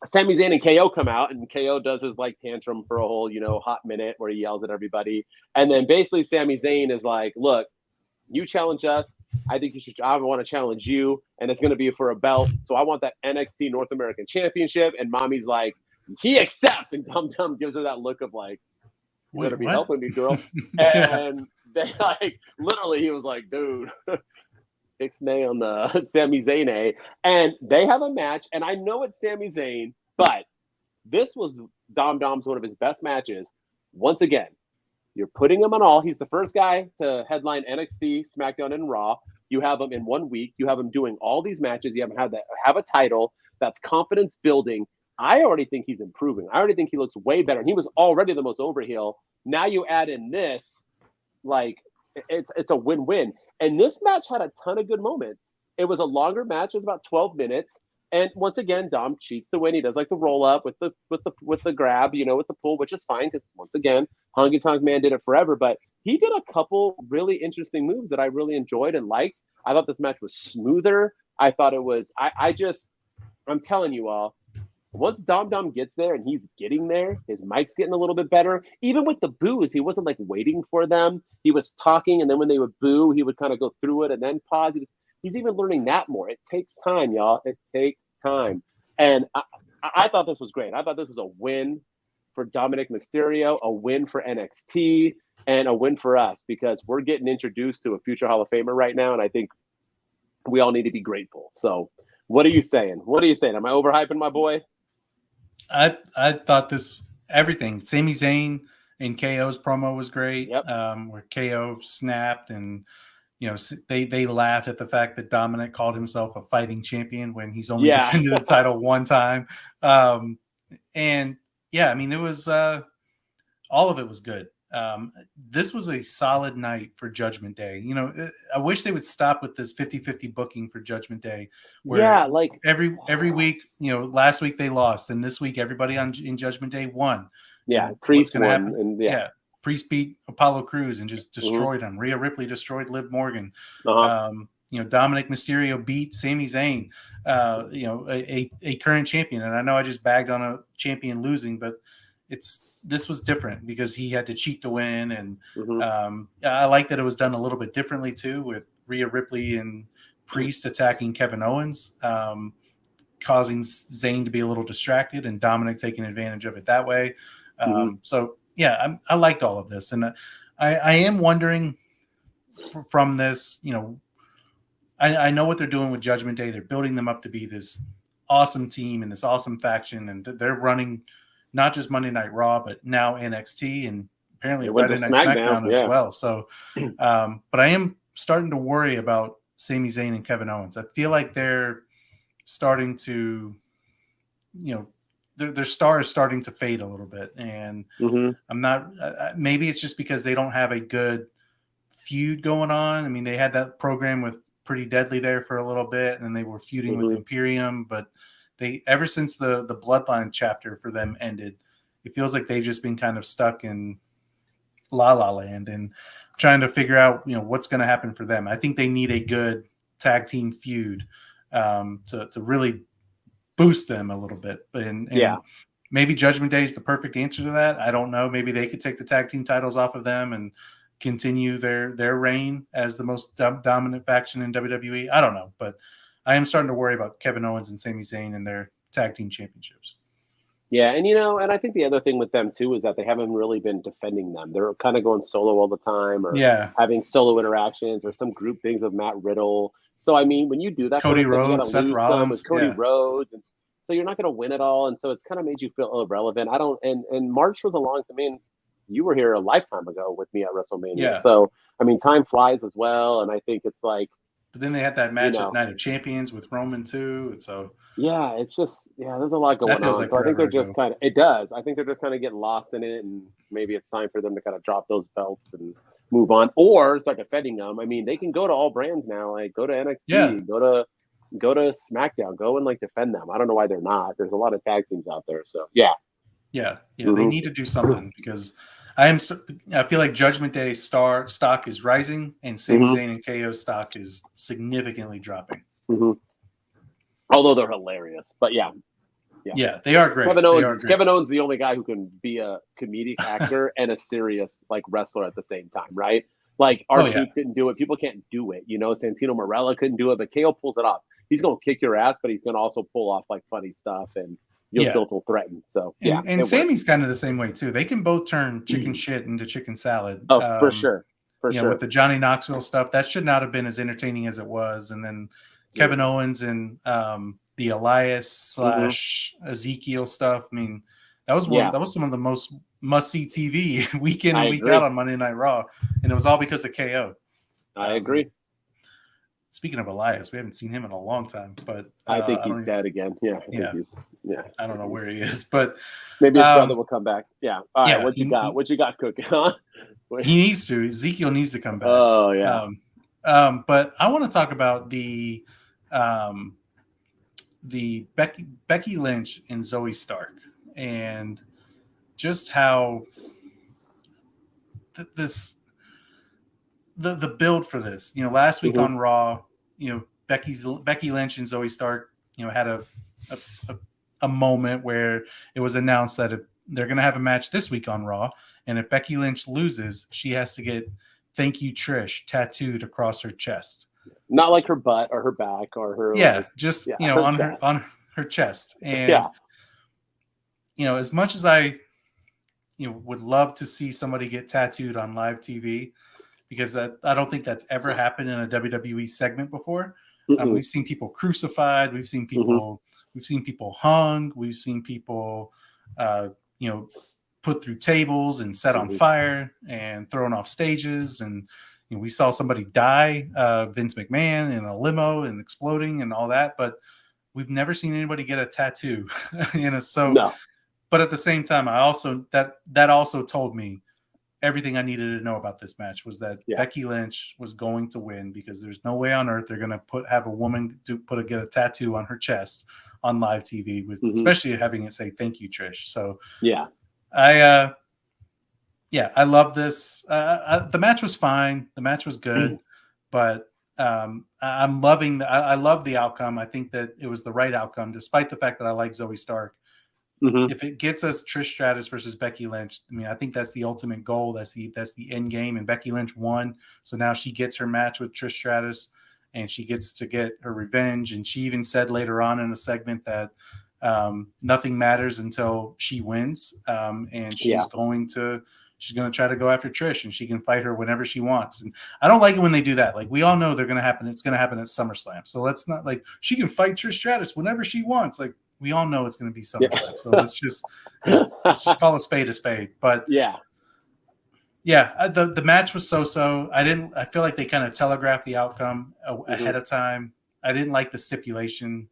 Sami Zayn and KO come out, and KO does his like tantrum for a whole, hot minute where he yells at everybody. And then basically Sami Zayn is like, look, you challenge us. I think I want to challenge you, and it's going to be for a belt. So I want that NXT North American Championship. And mommy's like, he accepts. And Dum Dum gives her that look of like, you better be helping me, girl. And they like, literally, he was like, dude, Ixnay on the Sami Zayn. And they have a match. And I know it's Sami Zayn, but this was Dom Dom's one of his best matches. Once again, you're putting him on all. He's the first guy to headline NXT, SmackDown, and Raw. You have him in 1 week. You have him doing all these matches. You have a title. That's confidence building. I already think he's improving. I already think he looks way better. And he was already the most over heel. Now you add in this, like, it's a win-win. And this match had a ton of good moments. It was a longer match. It was about 12 minutes. And once again, Dom cheats to win. He does like the roll up with the grab, with the pull, which is fine because once again, Honky Tonk Man did it forever. But he did a couple really interesting moves that I really enjoyed and liked. I thought this match was smoother. I thought it was. I'm telling you all, once Dom Dom gets there and he's getting there, his mic's getting a little bit better. Even with the boos, he wasn't like waiting for them. He was talking, and then when they would boo, he would kind of go through it and then pause. He's even learning that more. It takes time, y'all. It takes time. And I thought this was great. I thought this was a win for Dominic Mysterio, a win for NXT, and a win for us because we're getting introduced to a future Hall of Famer right now, and I think we all need to be grateful. So what are you saying? Am I overhyping my boy? I thought everything. Sami Zayn and KO's promo was great. Yep. Where KO snapped and they laughed at the fact that Dominic called himself a fighting champion when he's only defended the title one time. And yeah, I mean, it was all of it was good. This was a solid night for Judgment Day. I wish they would stop with this 50-50 booking for Judgment Day. Where like every week, last week they lost, and this week everybody in Judgment Day won. Yeah, Priest won, and Priest beat Apollo Crews and just destroyed him. Rhea Ripley destroyed Liv Morgan. Dominic Mysterio beat Sami Zayn, a current champion. And I know I just bagged on a champion losing, but this was different because he had to cheat to win. And I like that it was done a little bit differently too, with Rhea Ripley and Priest attacking Kevin Owens. causing Zayn to be a little distracted and Dominic taking advantage of it that way. So yeah, I liked all of this, and I am wondering from this, I know what they're doing with Judgment Day. They're building them up to be this awesome team and this awesome faction, and they're running not just Monday Night Raw, but now NXT and apparently Friday Night SmackDown as well. So, but I am starting to worry about Sami Zayn and Kevin Owens. I feel like they're starting to, their star is starting to fade a little bit, and I'm not. Maybe it's just because they don't have a good feud going on. I mean, they had that program with Pretty Deadly there for a little bit, and then they were feuding with Imperium, but they, ever since the Bloodline chapter for them ended, it feels like they've just been kind of stuck in La La Land and trying to figure out, what's going to happen for them. I think they need a good tag team feud to really boost them a little bit. And maybe Judgment Day is the perfect answer to that. I don't know. Maybe they could take the tag team titles off of them and continue their reign as the most dominant faction in WWE. I don't know, but I am starting to worry about Kevin Owens and Sami Zayn and their tag team championships. Yeah, and I think the other thing with them too is that they haven't really been defending them. They're kind of going solo all the time, or having solo interactions, or some group things with Matt Riddle. So I mean, when you do that, Cody Rhodes, Seth Rollins, with Cody Rhodes, and so you're not going to win it all, and so it's kind of made you feel irrelevant. And March was a long. I mean, you were here a lifetime ago with me at WrestleMania, so I mean, time flies as well, and I think it's like. But then they had that match at Night of Champions with Roman too, and so. Yeah, it's just there's a lot going on. Like so I think they're just kind of I think they're just kind of getting lost in it, and maybe it's time for them to kind of drop those belts and move on, or start defending them. I mean, they can go to all brands now, like go to NXT, go to SmackDown, go and like defend them. I don't know why they're not. There's a lot of tag teams out there, so yeah. They need to do something because I feel like Judgment Day stock is rising, and Sami Zayn and KO's stock is significantly dropping. Although they're hilarious, but yeah, they are great. Kevin Owens is the only guy who can be a comedic actor and a serious like wrestler at the same time, right? Like R-Truth couldn't do it. People can't do it, Santino Marella couldn't do it, but KO pulls it off. He's gonna kick your ass, but he's gonna also pull off like funny stuff, and you'll still feel threatened. So and Sammy's kind of the same way too. They can both turn chicken shit into chicken salad. Oh, for sure. With the Johnny Knoxville stuff, that should not have been as entertaining as it was, and then. Kevin Owens and the Elias / Ezekiel stuff. I mean, that was some of the most must-see TV week in and week out on Monday Night Raw, and it was all because of KO. I agree. Speaking of Elias, we haven't seen him in a long time, but I think he's dead again. Yeah, I don't know where he is, but maybe his brother will come back. Yeah. All right, what you got? What you got cooking? Huh? He needs to. Ezekiel needs to come back. Oh yeah. But I want to talk about the Becky Lynch and Zoe Stark, and just how the build for this. Last week on Raw, Becky Lynch and Zoe Stark, had a moment where it was announced that if they're going to have a match this week on Raw, and if Becky Lynch loses, she has to get "Thank you, Trish" tattooed across her chest. Not like her butt or her back or her on her chest. And as much as I would love to see somebody get tattooed on live TV, because I don't think that's ever happened in a WWE segment before. We've seen people crucified, we've seen people hung, we've seen people put through tables and set on fire and thrown off stages, and we saw somebody die, Vince McMahon, in a limo and exploding and all that, but we've never seen anybody get a tattoo. But at the same time, I also that also told me everything I needed to know about this match was that Becky Lynch was going to win, because there's no way on earth they're going to have a woman get a tattoo on her chest on live TV, with especially having it say "Thank you, Trish." So I love this. The match was fine. The match was good, but I'm loving. I love the outcome. I think that it was the right outcome, despite the fact that I like Zoe Stark. If it gets us Trish Stratus versus Becky Lynch, I mean, I think that's the ultimate goal. That's the end game. And Becky Lynch won, so now she gets her match with Trish Stratus, and she gets to get her revenge. And she even said later on in a segment that nothing matters until she wins, and she's going to try to go after Trish, and she can fight her whenever she wants. And I don't like it when they do that. Like, we all know it's going to happen at SummerSlam. So let's not, like, she can fight Trish Stratus whenever she wants. Like, we all know it's going to be SummerSlam. So let's just call a spade. But the match was so-so. I feel like they kind of telegraphed the outcome ahead of time. I didn't like the stipulation,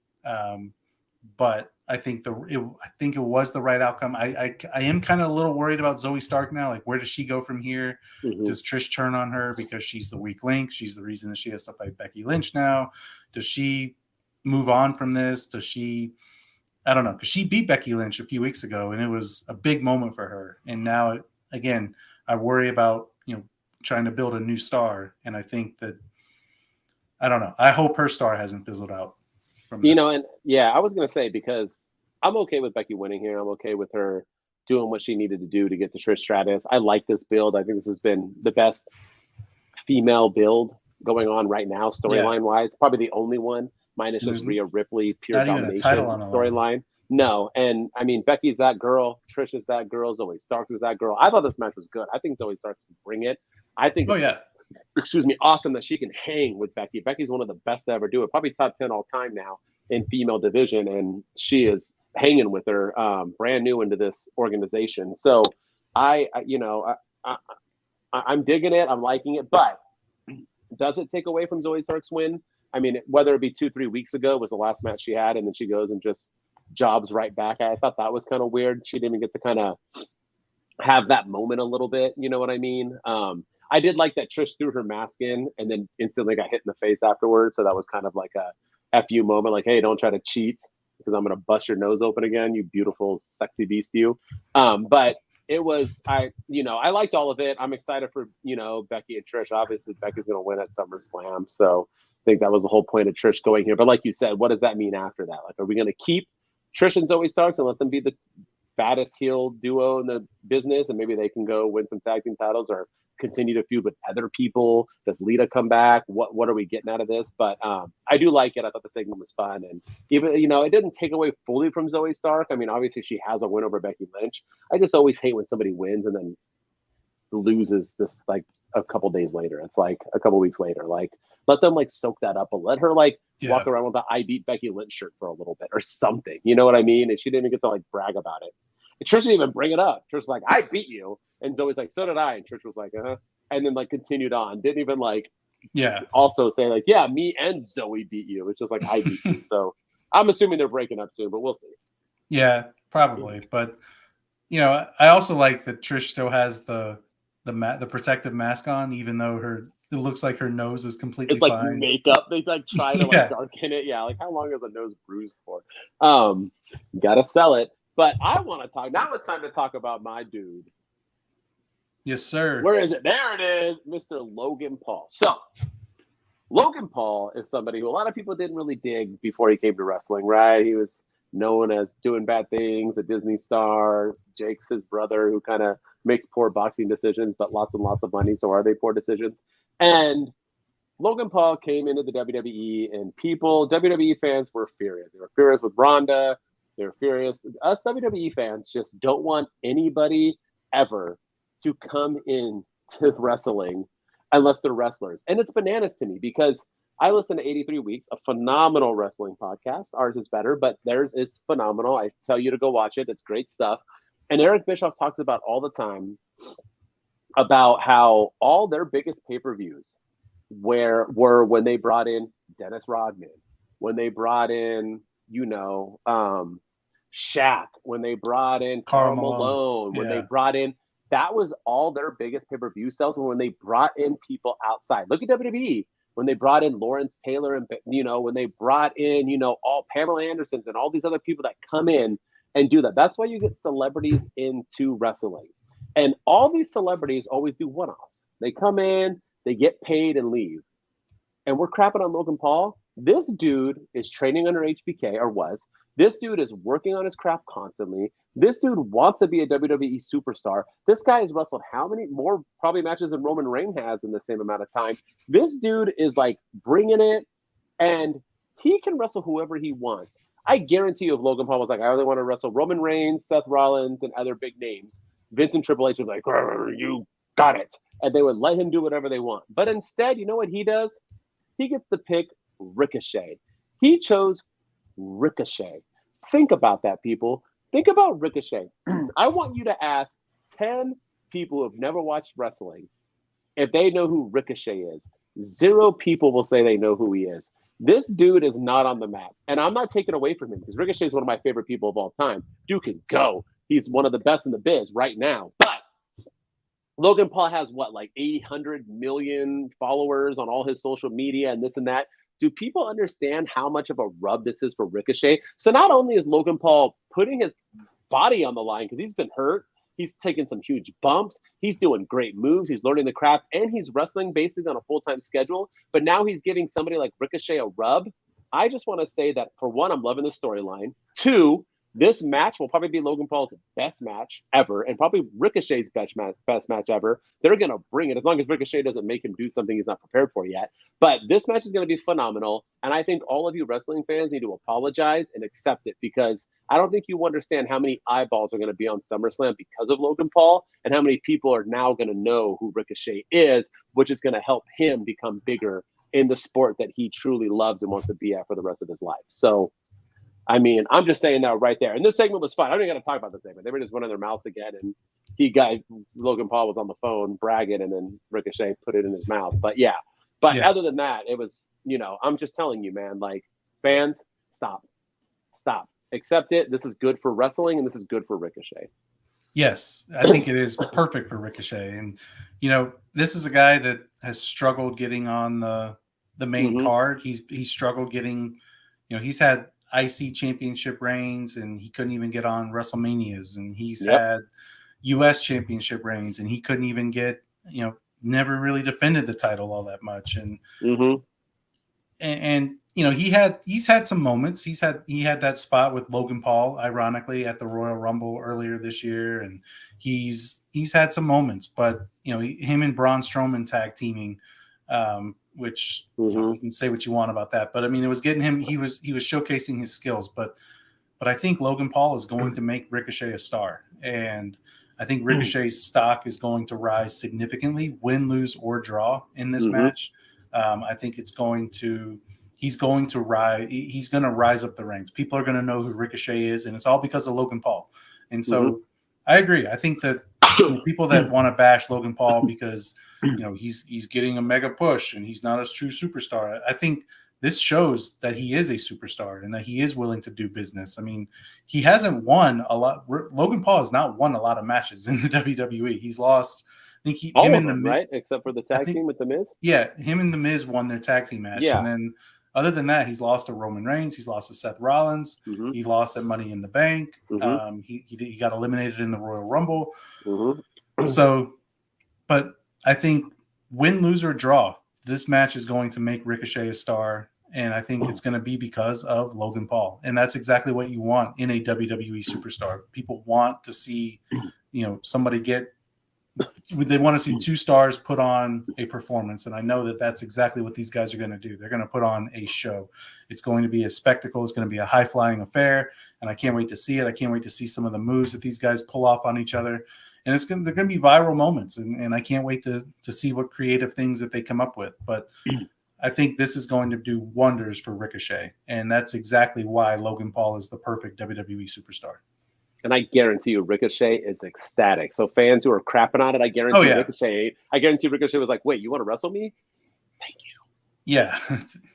but I think it was the right outcome. I am kind of a little worried about Zoe Stark now. Like, where does she go from here? Does Trish turn on her because she's the weak link? She's the reason that she has to fight Becky Lynch now. Does she move on from this? Does she? I don't know, because she beat Becky Lynch a few weeks ago, and it was a big moment for her. And now, again, I worry about trying to build a new star. And I think that I don't know. I hope her star hasn't fizzled out. I was going to say, because I'm okay with Becky winning here. I'm okay with her doing what she needed to do to get to Trish Stratus. I like this build. I think this has been the best female build going on right now, storyline wise. Probably the only one, minus just Rhea Ripley, pure domination storyline. No, and I mean, Becky's that girl, Trish is that girl, Zoe Starks is that girl. I thought this match was good. I think Zoe Starks can bring it. I think awesome that she can hang with Becky. Becky's one of the best to ever do it, probably top 10 all time now in female division, and she is hanging with her, brand new into this organization. So I'm digging it. I'm liking it, but does it take away from Zoe Stark's win? I mean, whether it be 2-3 weeks ago was the last match she had, and then she goes and just jobs right back. I thought that was kind of weird. She didn't even get to kind of have that moment a little bit. You know what I mean? I did like that Trish threw her mask in and then instantly got hit in the face afterwards. So that was kind of like a FU moment, like, hey, don't try to cheat because I'm going to bust your nose open again, you beautiful, sexy beast, you. But it was, I liked all of it. I'm excited for, Becky and Trish. Obviously, Becky's going to win at SummerSlam. So I think that was the whole point of Trish going here. But like you said, what does that mean after that? Like, are we going to keep Trish and Zoe Starks and let them be the baddest heel duo in the business, and maybe they can go win some tag team titles or continue to feud with other people? Does Lita come back? What are we getting out of this? But I do like it. I thought the segment was fun, and even it didn't take away fully from Zoe Stark. I mean, obviously she has a win over Becky Lynch. I just always hate when somebody wins and then loses this like a couple days later. It's like a couple weeks later. Like, let them like soak that up and let her walk around with the I beat Becky Lynch shirt for a little bit or something. You know what I mean? And she didn't even get to like brag about it. And Trish didn't even bring it up. Trish was like, I beat you. And Zoe's like, so did I. And Trish was like, uh-huh. And then like continued on. Didn't even also say like, yeah, me and Zoe beat you. It's just like, I beat you. So I'm assuming they're breaking up soon, but we'll see. Yeah, probably. But, I also like that Trish still has the protective mask on, even though it looks like her nose is completely fine. It's like makeup. They like try to darken it. Yeah, like how long is a nose bruised for? Gotta sell it. But I want to talk. Now it's time to talk about my dude. Yes, sir. Where is it? There it is, Mr. Logan Paul. So Logan Paul is somebody who a lot of people didn't really dig before he came to wrestling, right? He was known as doing bad things, a Disney star. Jake's his brother who kind of makes poor boxing decisions, but lots and lots of money. So are they poor decisions? And Logan Paul came into the WWE, and WWE fans were furious. They were furious with Ronda. They were furious. Us WWE fans just don't want anybody ever to come in to wrestling unless they're wrestlers. And it's bananas to me because I listen to 83 Weeks, a phenomenal wrestling podcast. Ours is better, but theirs is phenomenal. I tell you to go watch it. It's great stuff. And Eric Bischoff talks about all the time about how all their biggest pay-per-views were when they brought in Dennis Rodman, when they brought in, Shaq, when they brought in Karl Malone, when they brought in, that was all their biggest pay-per-view sales when they brought in people outside. Look at WWE. When they brought in Lawrence Taylor and, when they brought in, all Pamela Andersons and all these other people that come in and do that. That's why you get celebrities into wrestling. And all these celebrities always do one-offs. They come in, they get paid and leave. And we're crapping on Logan Paul. This dude is training under HBK, or was. This dude is working on his craft constantly. This dude wants to be a WWE superstar. This guy has wrestled how many more probably matches than Roman Reigns has in the same amount of time. This dude is like bringing it. And he can wrestle whoever he wants. I guarantee you, if Logan Paul was like, I only want to wrestle Roman Reigns, Seth Rollins, and other big names, Vince and Triple H would be like, you got it. And they would let him do whatever they want. But instead, you know what he does? He gets to pick Ricochet. He chose Ricochet. Think about that, people. Think about Ricochet. I want you to ask 10 people who have never watched wrestling if they know who Ricochet is. 0 people will say they know who he is. This dude is not on the map. And I'm not taking away from him because Ricochet is one of my favorite people of all time. Dude can go. He's one of the best in the biz right now. But Logan Paul has what, like 800 million followers on all his social media and this and that. Do people understand how much of a rub this is for Ricochet? So not only is Logan Paul putting his body on the line because he's been hurt, he's taken some huge bumps, he's doing great moves, he's learning the craft, and he's wrestling basically on a full-time schedule. But now he's giving somebody like Ricochet a rub. I just want to say that, for one, I'm loving the storyline. 2, this match will probably be Logan Paul's best match ever, and probably Ricochet's best match ever. They're going to bring it, as long as Ricochet doesn't make him do something he's not prepared for yet. But this match is going to be phenomenal, and I think all of you wrestling fans need to apologize and accept it, because I don't think you understand how many eyeballs are going to be on SummerSlam because of Logan Paul, and how many people are now going to know who Ricochet is, which is going to help him become bigger in the sport that he truly loves and wants to be at for the rest of his life. So, I mean, I'm just saying that right there. And this segment was fun. I don't even got to talk about the segment. They were just running their mouths again, and Logan Paul was on the phone bragging, and then Ricochet put it in his mouth. But yeah. Other than that, it was, I'm just telling you, man, like, fans, stop. Accept it. This is good for wrestling, and this is good for Ricochet. Yes, I think it is perfect for Ricochet. And, this is a guy that has struggled getting on the main card. He's struggled getting, he's had IC championship reigns, and he couldn't even get on WrestleManias. And he's had US championship reigns, and he couldn't even get, never really defended the title all that much. And, and he's had some moments. He had that spot with Logan Paul, ironically, at the Royal Rumble earlier this year, and he's had some moments. But him and Braun Strowman tag teaming, which you can say what you want about that, but I mean, it was getting him. He was showcasing his skills. But I think Logan Paul is going to make Ricochet a star, and I think Ricochet's stock is going to rise significantly, win, lose, or draw in this match. I think he's going to rise. He's going to rise up the ranks. People are going to know who Ricochet is, and it's all because of Logan Paul. And so I agree. I think that people that want to bash Logan Paul because he's getting a mega push and he's not a true superstar, I think this shows that he is a superstar and that he is willing to do business. I mean, he hasn't won a lot. Logan Paul has not won a lot of matches in the WWE. He's lost. I think him and the Miz, right? Except for the tag team with the Miz. Yeah, him and the Miz won their tag team match, and then other than that, he's lost to Roman Reigns. He's lost to Seth Rollins. He lost at Money in the Bank. He got eliminated in the Royal Rumble. So, but I think win, lose, or draw, this match is going to make Ricochet a star, and I think it's going to be because of Logan Paul. And that's exactly what you want in a WWE superstar. People want to see, somebody they want to see 2 stars put on a performance. And I know that that's exactly what these guys are going to do. They're going to put on a show. It's going to be a spectacle. It's going to be a high-flying affair, and I can't wait to see it. I can't wait to see some of the moves that these guys pull off on each other. And they're going to be viral moments, and I can't wait to see what creative things that they come up with. But I think this is going to do wonders for Ricochet, and that's exactly why Logan Paul is the perfect WWE superstar. And I guarantee you, Ricochet is ecstatic. So fans who are crapping on it, I guarantee Ricochet was like, "Wait, you want to wrestle me? Thank you." Yeah,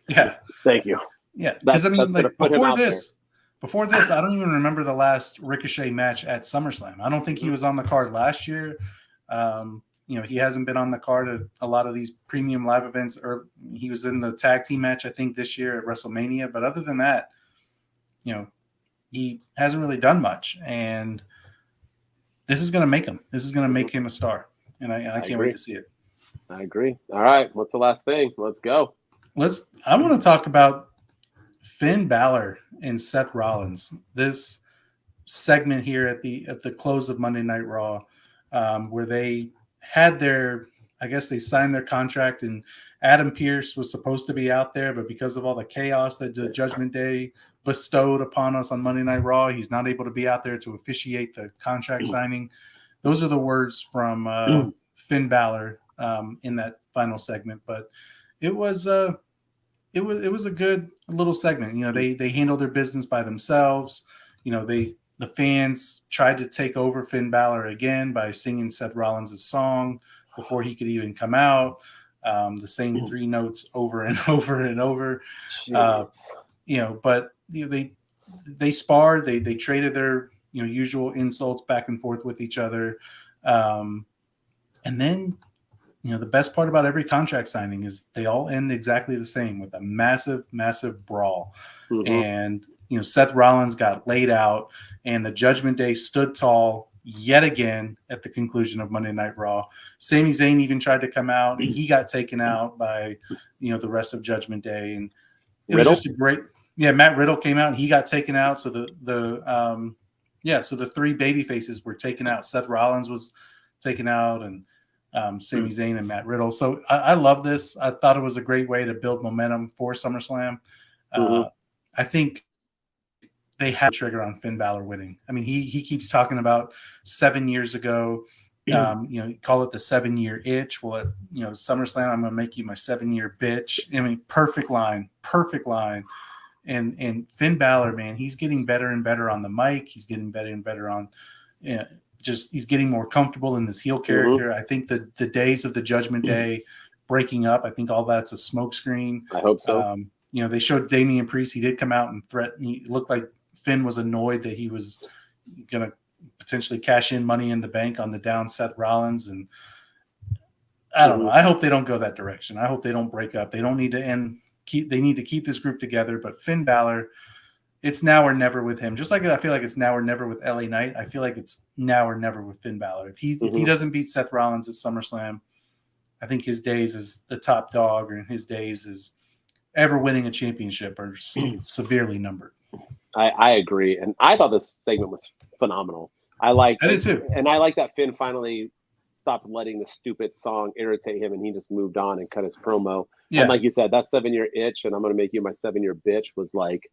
yeah. Thank you. Yeah, because I mean, like before this, I don't even remember the last Ricochet match at SummerSlam. I don't think he was on the card last year. He hasn't been on the card at a lot of these premium live events, or he was in the tag team match, I think, this year at WrestleMania. But other than that, he hasn't really done much. And this is going to make him. This is going to make him a star. And I can't wait to see it. I agree. All right. What's the last thing? Let's go. I want to talk about Finn Balor and Seth Rollins. This segment here at the close of Monday Night Raw, where they had their I guess they signed their contract, and Adam Pearce was supposed to be out there, but because of all the chaos that the Judgment Day bestowed upon us on Monday Night Raw, he's not able to be out there to officiate the contract signing. Those are the words from Finn Balor in that final segment. But it was a good little segment. You know, they handled their business by themselves. You know, the fans tried to take over Finn Balor again by singing Seth Rollins' song before he could even come out. The same 3 notes over and over and over. You know, but you know, they sparred. They traded their usual insults back and forth with each other. And then, you know, the best part about every contract signing is they all end exactly the same, with a massive, massive brawl. And, you know, Seth Rollins got laid out, and the Judgment Day stood tall yet again at the conclusion of Monday Night Raw. Sami Zayn even tried to come out, and he got taken out by, you know, the rest of Judgment Day. And it was just a great, Matt Riddle came out and he got taken out. So so the 3 baby faces were taken out. Seth Rollins was taken out, and Sami Zayn and Matt Riddle. So I love this. I thought it was a great way to build momentum for SummerSlam. I think they had a trigger on Finn Balor winning. I mean, he keeps talking about 7 years ago, you know, call it the 7-year itch. Well, at, you know, SummerSlam, I'm going to make you my 7-year bitch. I mean, perfect line. And Finn Balor, man, he's getting better and better on the mic. He's getting better and better on, he's getting more comfortable in this heel character. I think the days of the Judgment Day breaking up, I think all that's a smokescreen. I hope so. You know, they showed Damian Priest. He did come out and threaten. He looked like Finn was annoyed that he was going to potentially cash in Money in the Bank on the down Seth Rollins. And I don't know. I hope they don't go that direction. I hope they don't break up. They don't need to end. They need to keep this group together. But Finn Balor, it's now or never with him. Just like I feel like it's now or never with LA Knight. I feel like it's now or never with Finn Balor. If he doesn't beat Seth Rollins at SummerSlam, I think his days as the top dog, or his days as ever winning a championship, are severely numbered. I agree, and I thought this segment was phenomenal. I did too, and I like that Finn finally stopped letting the stupid song irritate him, and he just moved on and cut his promo. And like you said, that 7-year itch, and I'm going to make you my 7-year bitch, was like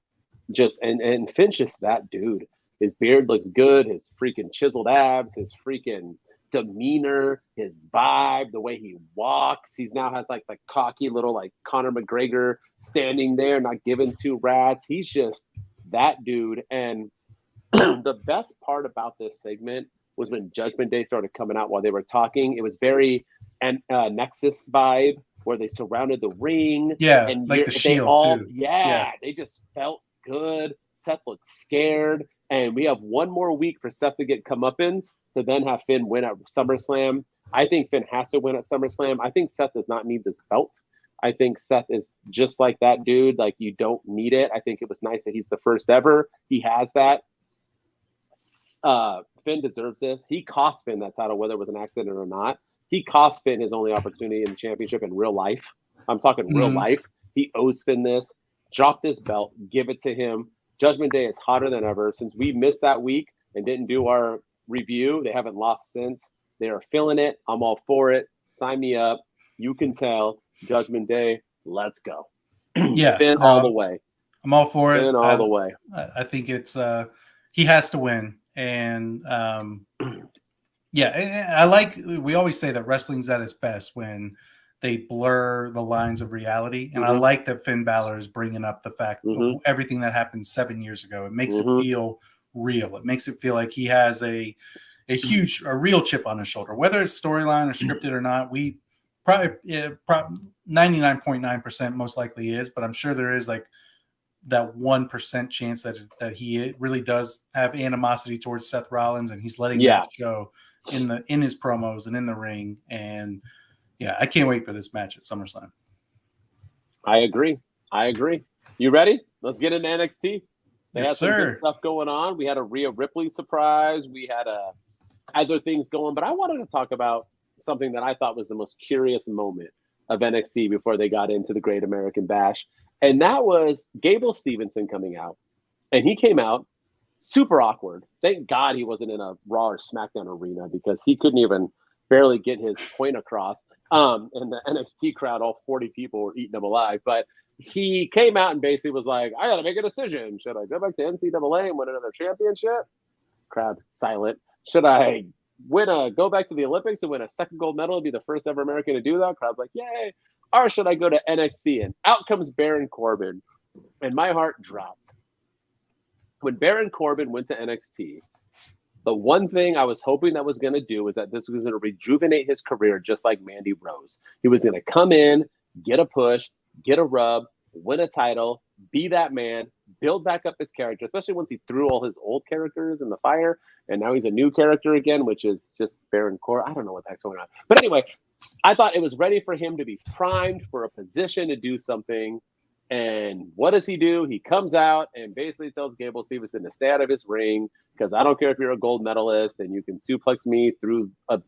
just and Finn's just that dude. His beard looks good, his freaking chiseled abs, his freaking demeanor, his vibe, the way he walks. He's now has like the cocky little like Conor McGregor standing there, not giving 2 rats. He's just that dude. And the best part about this segment was when Judgment Day started coming out while they were talking. It was very Nexus vibe, where they surrounded the ring. And like the Shield too. They just felt good. Seth looked scared. And we have 1 more week for Seth to get comeuppance, to then have Finn win at SummerSlam. I think Finn has to win at SummerSlam. I think Seth does not need this belt. I think Seth is just like that dude. Like, you don't need it. I think it was nice that he's the first ever. He has that. Finn deserves this. He cost Finn that title, whether it was an accident or not. He cost Finn his only opportunity in the championship in real life. I'm talking real life. He owes Finn this. Drop this belt. Give it to him. Judgment Day is hotter than ever. Since we missed that week and didn't do our review, they haven't lost since. They are feeling it. I'm all for it. Sign me up. You can tell. Judgment Day, let's go. Finn all the way. I'm all for it. Finn all the way. I think it's he has to win. And I like, we always say that wrestling's at its best when they blur the lines of reality. And I like that Finn Balor is bringing up the fact of everything that happened 7 years ago. It makes it feel real. It makes it feel like he has a real chip on his shoulder, whether it's storyline or scripted or not. We probably 99.9% most likely is, but I'm sure there is like that 1% chance that he really does have animosity towards Seth Rollins, and he's letting that show in his promos and in the ring. And I can't wait for this match at SummerSlam. I agree. You ready? Let's get into NXT. They had some good stuff going on. We had a Rhea Ripley surprise. We had other things going, but I wanted to talk about something that I thought was the most curious moment of NXT before they got into the Great American Bash. And that was Gable Stevenson coming out. And he came out super awkward. Thank God he wasn't in a Raw or SmackDown arena, because he couldn't even barely get his point across. And the NXT crowd, all 40 people were eating him alive. But he came out and basically was like, I got to make a decision. Should I go back to NCAA and win another championship? Crowd silent. Should I go back to the Olympics and win a second gold medal and be the first ever American to do that? Crowd's like, yay. Or should I go to NXT? And out comes Baron Corbin. And my heart dropped. When Baron Corbin went to NXT, the one thing I was hoping that was going to do was that this was going to rejuvenate his career just like Mandy Rose. He was going to come in, get a push, get a rub, win a title, be that man, build back up his character, especially once he threw all his old characters in the fire. And now he's a new character again, which is just Baron Corbin. I don't know what the heck's going on. But anyway, I thought it was ready for him to be primed for a position to do something. And what does he do? He comes out and basically tells Gable Stevenson to stay out of his ring because I don't care if you're a gold medalist and you can suplex me through a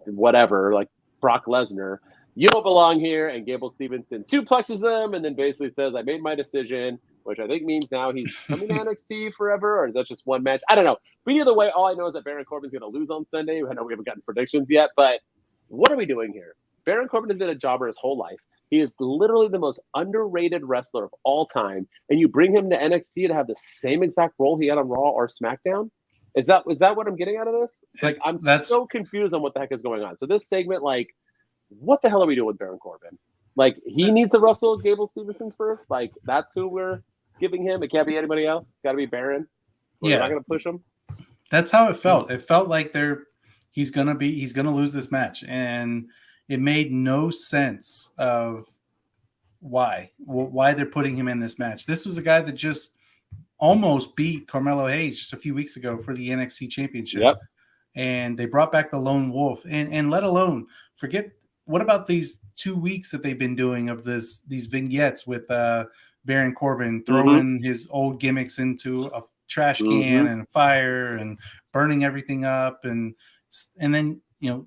whatever, like Brock Lesnar. You don't belong here. And Gable Stevenson suplexes him and then basically says, I made my decision, which I think means now he's coming to NXT forever, or is that just one match? I don't know. But either way, all I know is that Baron Corbin's going to lose on Sunday. I know we haven't gotten predictions yet, but what are we doing here? Baron Corbin has been a jobber his whole life. He is literally the most underrated wrestler of all time. And you bring him to NXT to have the same exact role he had on Raw or SmackDown? Is that what I'm getting out of this? Like, that's so confused on what the heck is going on. So this segment, like, what the hell are we doing with Baron Corbin? Like, he needs to wrestle Gable Stevenson's first. Like, that's who we're giving him. It can't be anybody else. It's got to be Baron. We're not going to push him. That's how it felt. It felt like he's gonna lose this match, and it made no sense of why they're putting him in this match. This was a guy that just almost beat Carmelo Hayes just a few weeks ago for the NXT Championship. Yep. And they brought back the Lone Wolf, and let alone forget. What about these 2 weeks that they've been doing of these vignettes with Baron Corbin throwing his old gimmicks into a trash can and fire and burning everything up, and then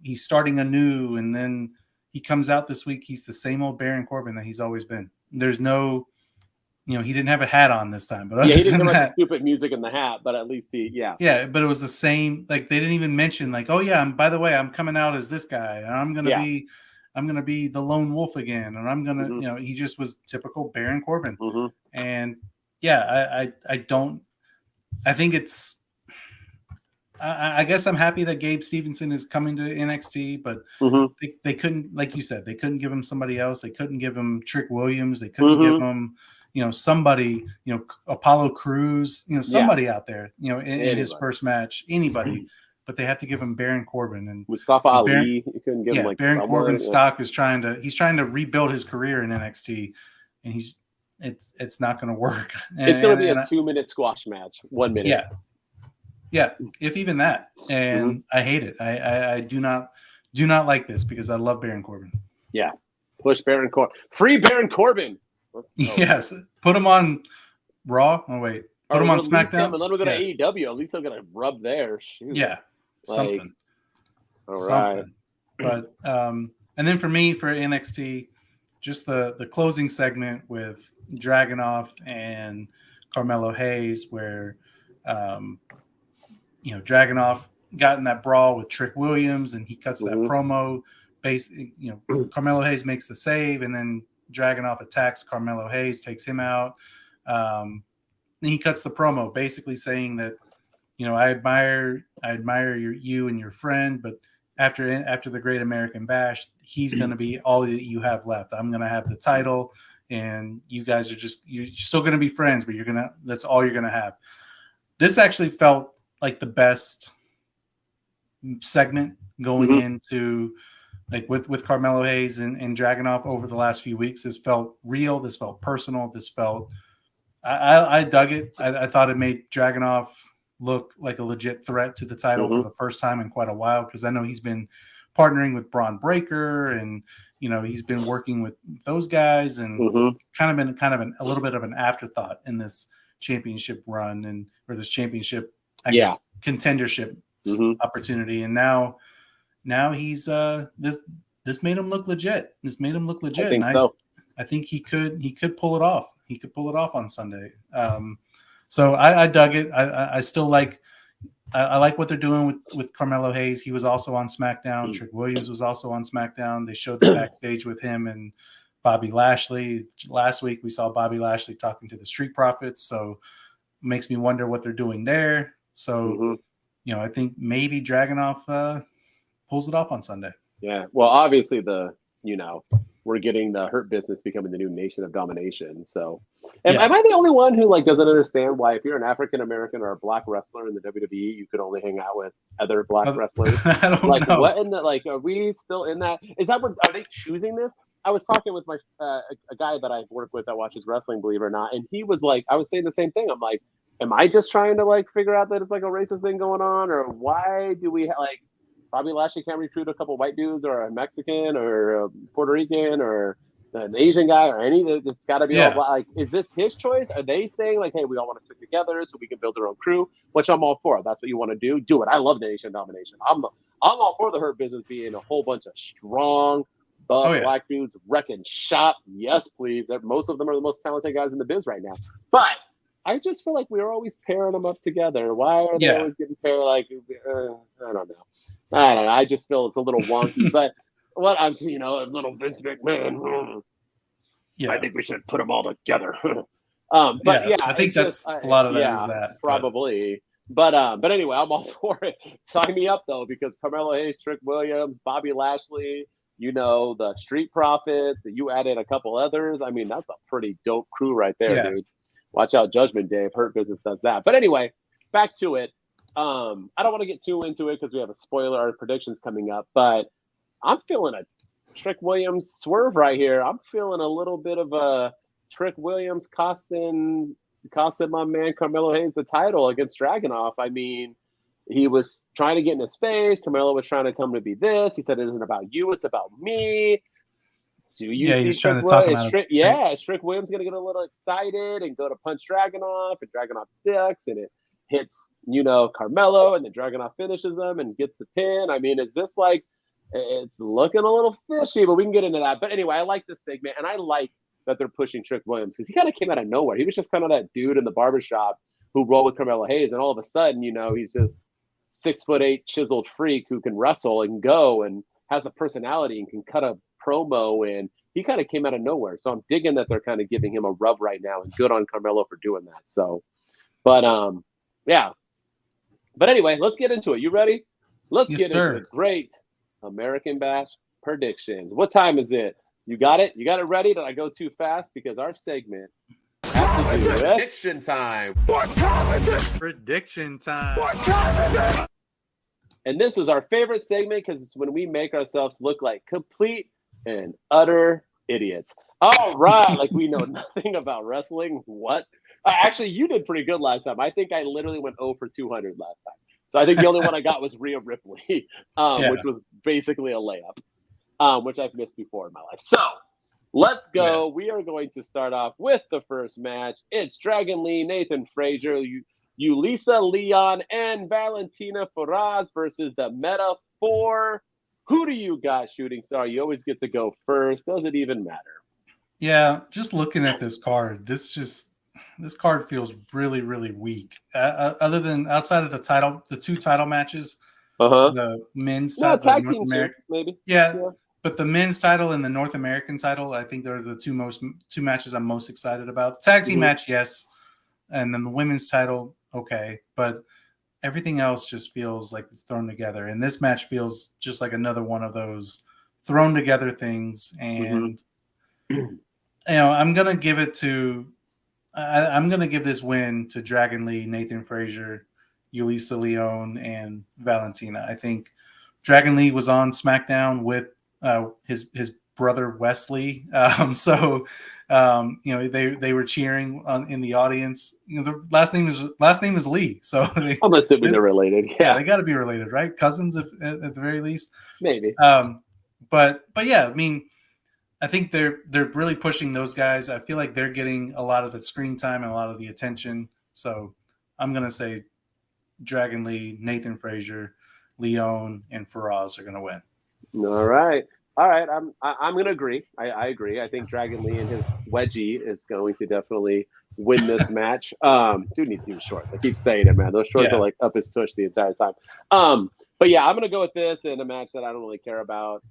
he's starting anew, and then he comes out this week. He's the same old Baron Corbin that he's always been. There's no, he didn't have a hat on this time, but he didn't have the stupid music in the hat, but at least but it was the same. Like, they didn't even mention like, oh yeah, by the way, I'm coming out as this guy, and I'm gonna be the Lone Wolf again, and I'm gonna, he just was typical Baron Corbin, and I think it's. I guess I'm happy that Gabe Stevenson is coming to NXT, but they couldn't, like you said, they couldn't give him somebody else. They couldn't give him Trick Williams. They couldn't give him, somebody, Apollo Crews, somebody out there, in his first match, anybody. But they have to give him Baron Corbin and Mustafa Ali. You couldn't give him Baron Corbin's stock is trying to rebuild his career in NXT, and it's not going to work. It's going to be a 2-minute squash match, 1 minute. Yeah, if even that. And I hate it. I do not like this because I love Baron Corbin. Yeah, push Baron Corbin. Free Baron Corbin. Yes, put him on Raw. Oh wait, put him on SmackDown. And let him go to AEW. At least I'm gonna rub there. Shoot. Yeah, something. All right. Something. But and then for me, for NXT, just the closing segment with Dragunov and Carmelo Hayes, where Dragunov got in that brawl with Trick Williams, and he cuts that promo. Carmelo Hayes makes the save, and then Dragunov attacks Carmelo Hayes, takes him out. And he cuts the promo, basically saying that, I admire you and your friend, but after the Great American Bash, he's going to be all that you have left. I'm going to have the title, and you guys you're still going to be friends, but that's all you're going to have. This actually felt like the best segment going into with Carmelo Hayes and Dragunov over the last few weeks. This felt real. This felt personal. This felt, I dug it. I thought it made Dragunov look like a legit threat to the title for the first time in quite a while. Cause I know he's been partnering with Braun Breaker, and, he's been working with those guys, and kind of been a little bit of an afterthought in this championship run or this championship, I guess, contendership opportunity. And now he's this made him look legit. This made him look legit. I think he could pull it off. He could pull it off on Sunday. So I dug it. I still like I like what they're doing with Carmelo Hayes. He was also on SmackDown. Trick Williams was also on SmackDown. They showed the backstage with him and Bobby Lashley. Last week we saw Bobby Lashley talking to the Street Profits, so it makes me wonder what they're doing there. So, I think maybe Dragunov pulls it off on Sunday. Yeah. Well, obviously we're getting the Hurt Business becoming the new Nation of Domination. So, am I the only one who doesn't understand why if you're an African American or a black wrestler in the WWE, you could only hang out with other black wrestlers? I don't know. What in the are we still in that? Is that what are they choosing this? I was talking with my a guy that I work with that watches wrestling, believe it or not, and he was like, I was saying the same thing. I'm like, am I just trying to figure out that it's a racist thing going on, or why do we Bobby Lashley can't recruit a couple white dudes or a Mexican or a Puerto Rican or an Asian guy or it's got to be all black. Is this his choice? Are they saying hey, we all want to stick together so we can build our own crew? Which I'm all for. That's what you want to do. Do it. I love the Nation Domination. I'm all for the Hurt Business being a whole bunch of strong, buff black dudes wrecking shop. Yes, please. Most of them are the most talented guys in the biz right now. But I just feel like we're always pairing them up together. Why are they always getting paired? I don't know. I don't know. I just feel it's a little wonky, but a little Vince McMahon. I think we should put them all together. I think that's a lot of that is that probably. But anyway, I'm all for it. Sign me up though, because Carmelo Hayes, Trick Williams, Bobby Lashley, the Street Profits. You added a couple others. I mean, that's a pretty dope crew right there, dude. Watch out, Judgment Day if Hurt Business does that. But anyway, back to it. I don't want to get too into it because we have a spoiler, our predictions coming up, but I'm feeling a Trick Williams swerve right here. I'm feeling a little bit of a Trick Williams costing my man Carmelo Hayes the title against Dragunov. I mean, he was trying to get in his face. Carmelo was trying to tell him to be this. He said, it isn't about you, it's about me. Do you see he's trying to talk about it. Is Trick Williams going to get a little excited and go to punch Dragunov, and Dragunov ducks, and it hits, Carmelo, and then Dragunov finishes him and gets the pin. I mean, is this it's looking a little fishy, but we can get into that. But anyway, I like this segment, and I like that they're pushing Trick Williams because he kind of came out of nowhere. He was just kind of that dude in the barbershop who rolled with Carmelo Hayes, and all of a sudden, he's this 6'8" chiseled freak who can wrestle and go and has a personality and can cut a promo, and he kind of came out of nowhere. So I'm digging that they're kind of giving him a rub right now, and good on Carmelo for doing that. So, but yeah. But anyway, let's get into it. You ready? Let's get into the Great American Bash predictions. What time is it? You got it? You got it ready? Did I go too fast? Because our segment has to do with prediction time. What time is it? Prediction time. What time is it? And this is our favorite segment because it's when we make ourselves look like complete and utter idiots. All right. Like we know nothing about wrestling. What? Actually, you did pretty good last time. I think I literally went 0 for 200 last time. So I think the only one I got was Rhea Ripley, which was basically a layup, which I've missed before in my life. So let's go. Yeah. We are going to start off with the first match. It's Dragon Lee, Nathan Frazier, Yulisa Leon, and Valentina Feroz versus the Meta 4. Who do you got, Shooting Star? You always get to go first. Does it even matter? Yeah, just looking at this card, this card feels really, really weak. Other than outside of the two title matches, the men's title, tag team American, maybe. Yeah, but the men's title and the North American title, I think they're the two matches I'm most excited about. The tag team match, yes, and then the women's title, okay, but everything else just feels like it's thrown together. And this match feels just like another one of those thrown together things. And I'm gonna give it to. I'm going to give this win to Dragon Lee, Nathan Frazier, Yulisa Leon, and Valentina. I think Dragon Lee was on SmackDown with his brother Wesley. They were cheering in the audience. The last name is Lee. So I'm assuming they're related. Yeah, they got to be related, right? Cousins at the very least. Maybe. But yeah, I mean, I think they're really pushing those guys. I feel like they're getting a lot of the screen time and a lot of the attention. So I'm going to say Dragon Lee, Nathan Frazier, Leon, and Feroz are going to win. All right. All right, I'm going to agree. I agree. I think Dragon Lee and his wedgie is going to definitely win this match. Dude needs new shorts. I keep saying it, man. Those shorts are like up his tush the entire time. But yeah, I'm going to go with this in a match that I don't really care about.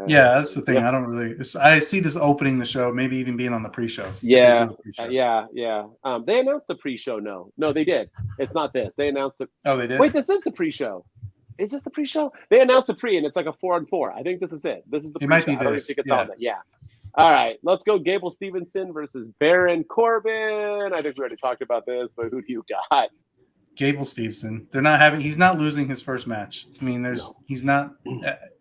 Yeah, that's the thing. I don't really. I see this opening the show, maybe even being on the pre-show. Yeah, yeah. They announced the pre-show. No, they did. It's not this. They announced the. Oh, they did. Wait, this is the pre-show. Is this the pre-show? They announced the pre, and it's like a 4-on-4. I think this is it. This is the pre-show. It might be I don't this. think it's all that. Yeah. All right, let's go. Gable Stevenson versus Baron Corbin. I think we already talked about this, but who do you got? Gable Stevenson. He's not losing his first match. I mean, he's not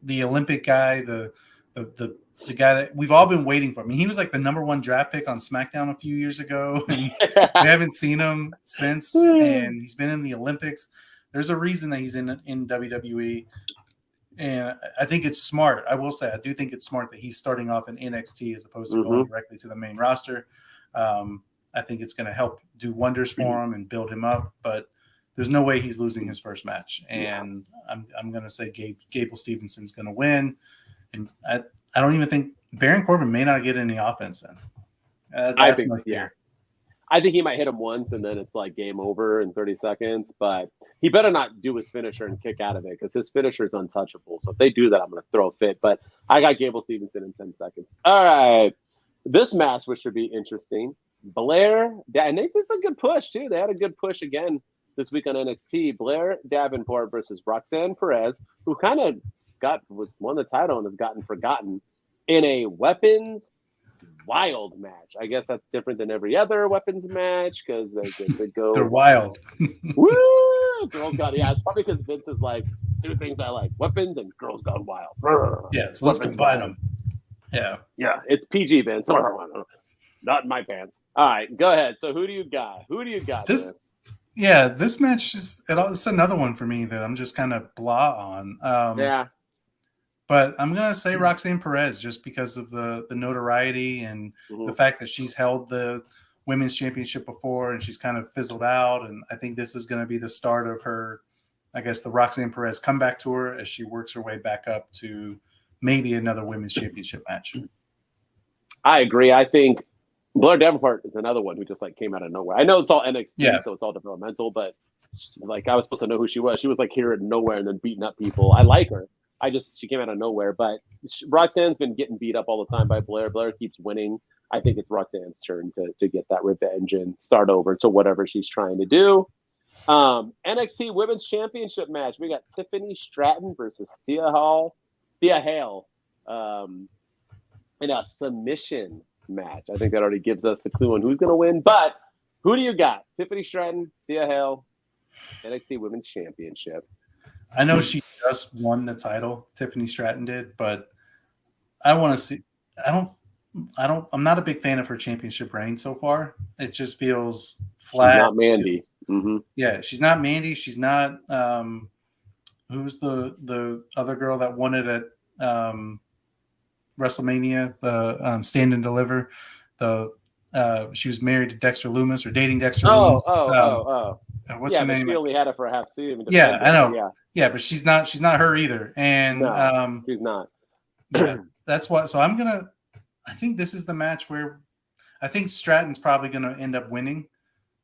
the Olympic guy, the guy that we've all been waiting for. I mean, he was like the #1 draft pick on Smackdown a few years ago, and we haven't seen him since. And he's been in the Olympics. There's a reason that he's in WWE, and I think it's smart. I will say, I do think it's smart that he's starting off in NXT as opposed to going directly to the main roster. I think it's going to help do wonders for him and build him up, but there's no way he's losing his first match. And I'm going to say Gable Stevenson's going to win. And I don't even think Baron Corbin may not get any offense in. I think, I think he might hit him once and then it's like game over in 30 seconds, but he better not do his finisher and kick out of it because his finisher is untouchable. So if they do that, I'm going to throw a fit, but I got Gable Stevenson in 10 seconds. All right. This match, which should be interesting. Blair, I think this is a good push too. They had a good push again this week on NXT. Blair Davenport versus Roxanne Perez, who kind of won the title and has gotten forgotten in a weapons wild match. I guess that's different than every other weapons match because they go. They're wild. Woo! Girls Gone. Yeah, it's probably because Vince is like, two things I like: weapons and Girls Gone Wild. Yeah, so let's combine them. Yeah, it's PG, Vince. Not in my pants. All right, go ahead. So who do you got? This? Yeah, this match it's another one for me that I'm just kind of blah on. But I'm going to say Roxanne Perez just because of the notoriety and the fact that she's held the women's championship before and she's kind of fizzled out. And I think this is going to be the start of her, I guess, the Roxanne Perez comeback tour as she works her way back up to maybe another women's championship match. I agree. I think Blair Davenport is another one who just like came out of nowhere. I know it's all NXT, so it's all developmental, but like I was supposed to know who she was. She was like here in nowhere and then beating up people. I like her. She came out of nowhere, but Roxanne's been getting beat up all the time by Blair. Blair keeps winning. I think it's Roxanne's turn to get that revenge and start over to whatever she's trying to do. NXT Women's Championship match. We got Tiffany Stratton versus Thea Hale in a submission match. I think that already gives us the clue on who's going to win. But who do you got? Tiffany Stratton, Thea Hale, NXT Women's Championship. I know she just won the title, Tiffany Stratton did, but I want to see. I'm not a big fan of her championship reign so far. It just feels flat. She's not Mandy. Yeah, she's not Mandy. She's not. Who's the other girl that won it at WrestleMania? The Stand and Deliver. She was married to Dexter Lumis or dating Dexter Lumis. What's her name? She only had it for a half season. Yeah, I know. Yeah, but she's not her either. And no, she's not. Yeah, that's what. So I think this is the match where I think Stratton's probably gonna end up winning,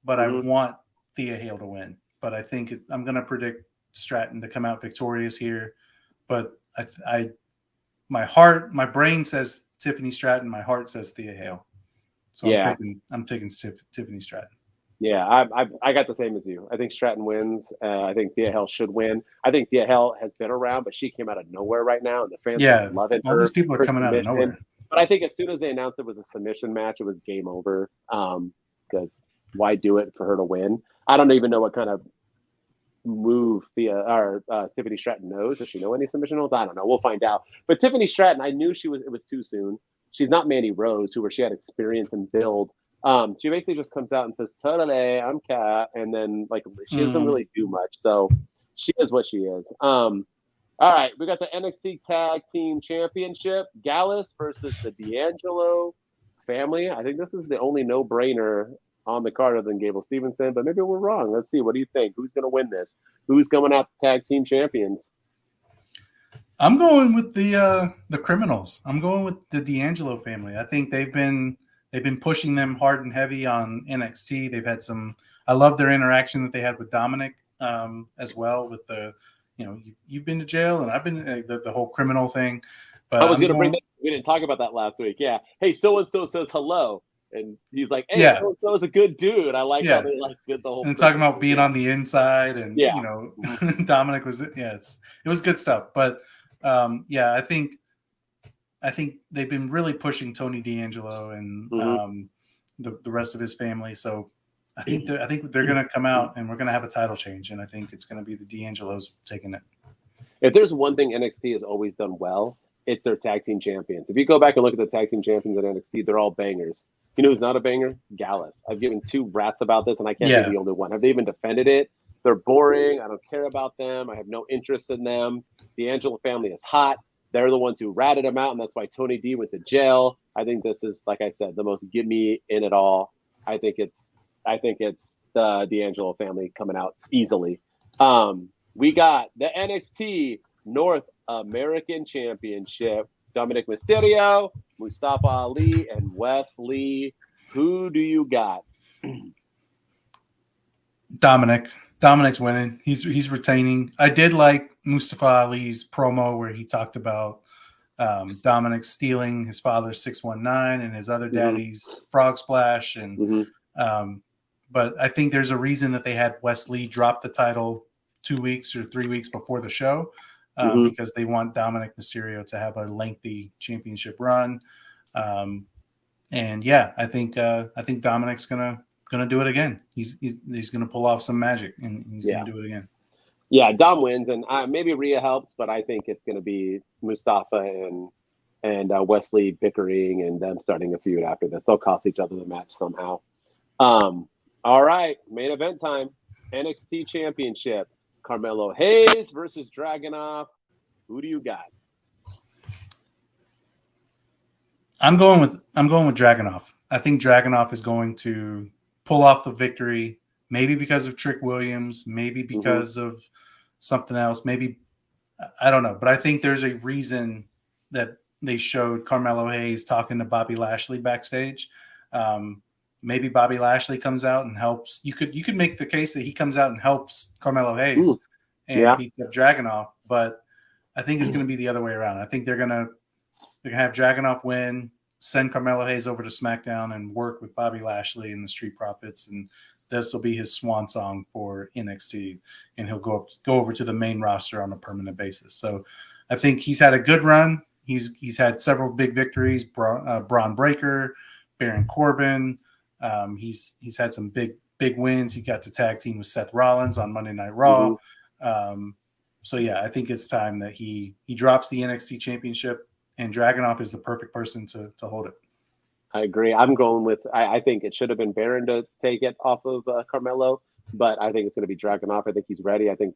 but I want Thea Hale to win. But I think I'm gonna predict Stratton to come out victorious here. But my brain says Tiffany Stratton, my heart says Thea Hale. So I'm taking Tiffany Stratton. Yeah, I got the same as you. I think Stratton wins. I think Thea Hale should win. I think Thea Hale has been around, but she came out of nowhere right now, and the fans are loving her. All these people are coming out of nowhere. But I think as soon as they announced it was a submission match, it was game over. Because why do it for her to win? I don't even know what kind of move Tiffany Stratton knows. Does she know any submission holds? I don't know. We'll find out. But Tiffany Stratton, I knew it was too soon. She's not Mandy Rose, she had experience and build. She basically just comes out and says, "Totally, I'm Kat," and then like she doesn't really do much. So she is what she is. All right, we got the NXT Tag Team Championship, Gallus versus the D'Angelo family. I think this is the only no-brainer on the card other than Gable Stevenson, but maybe we're wrong. Let's see. What do you think? Who's going to win this? Who's going out the Tag Team Champions? I'm going with the criminals. I'm going with the D'Angelo family. I think they've been pushing them hard and heavy on NXT. They've had some. I love their interaction that they had with Dominic as well. With the, you've been to jail and I've been the whole criminal thing. But I was going to bring that. We didn't talk about that last week. Yeah. Hey, so and so says hello, and he's like, "Hey, so and so is a good dude." I like how they did the whole. And talking about being on the inside, and Dominic was it was good stuff. But I think they've been really pushing Tony D'Angelo and the rest of his family. So I think they're going to come out and we're going to have a title change, and I think it's going to be the D'Angelos taking it. If there's one thing NXT has always done well, it's their tag team champions. If you go back and look at the tag team champions at NXT, they're all bangers. You know who's not a banger? Gallus. I've given 2 rats about this, and I can't be the only one. Have they even defended it? They're boring. I don't care about them. I have no interest in them. The Angelo family is hot. They're the ones who ratted him out, and that's why Tony D went to jail. I think this is, like I said, the most give me in it all. I think it's the D'Angelo family coming out easily. We got the NXT North American Championship. Dominic Mysterio, Mustafa Ali, and Wes Lee. Who do you got? Dominic's winning. He's retaining. I did like Mustafa Ali's promo where he talked about Dominic stealing his father's 619 and his other daddy's frog splash. And but I think there's a reason that they had Wes Lee drop the title 2 weeks or 3 weeks before the show. Because they want Dominic Mysterio to have a lengthy championship run, and I think Dominic's gonna do it again. He's gonna pull off some magic, and he's gonna do it again. Yeah, Dom wins, and maybe Rhea helps, but I think it's gonna be Mustafa and Wesley bickering and them starting a feud after this. They'll cost each other the match somehow. All right, main event time. NXT Championship. Carmelo Hayes versus Dragunov. Who do you got? I'm going with Dragunov. I think Dragunov is going to pull off the victory, maybe because of Trick Williams, maybe because of something else, maybe I don't know, but I think there's a reason that they showed Carmelo Hayes talking to Bobby Lashley backstage. Maybe Bobby Lashley comes out and helps. You could make the case that he comes out and helps Carmelo Hayes and beats up Dragunov, but I think it's going to be the other way around. I think they're gonna have Dragunov win, send Carmelo Hayes over to SmackDown, and work with Bobby Lashley and the Street Profits, and this will be his swan song for NXT, and he'll go over to the main roster on a permanent basis. So I think he's had a good run. He's had several big victories. Braun Breaker, Baron Corbin. He's had some big wins. He got to tag team with Seth Rollins on Monday Night Raw. So yeah, I think it's time that he drops the NXT Championship, and Dragunov is the perfect person to hold it. I agree. I'm going with. I think it should have been Baron to take it off of Carmelo, but I think it's going to be Dragunov. I think he's ready. I think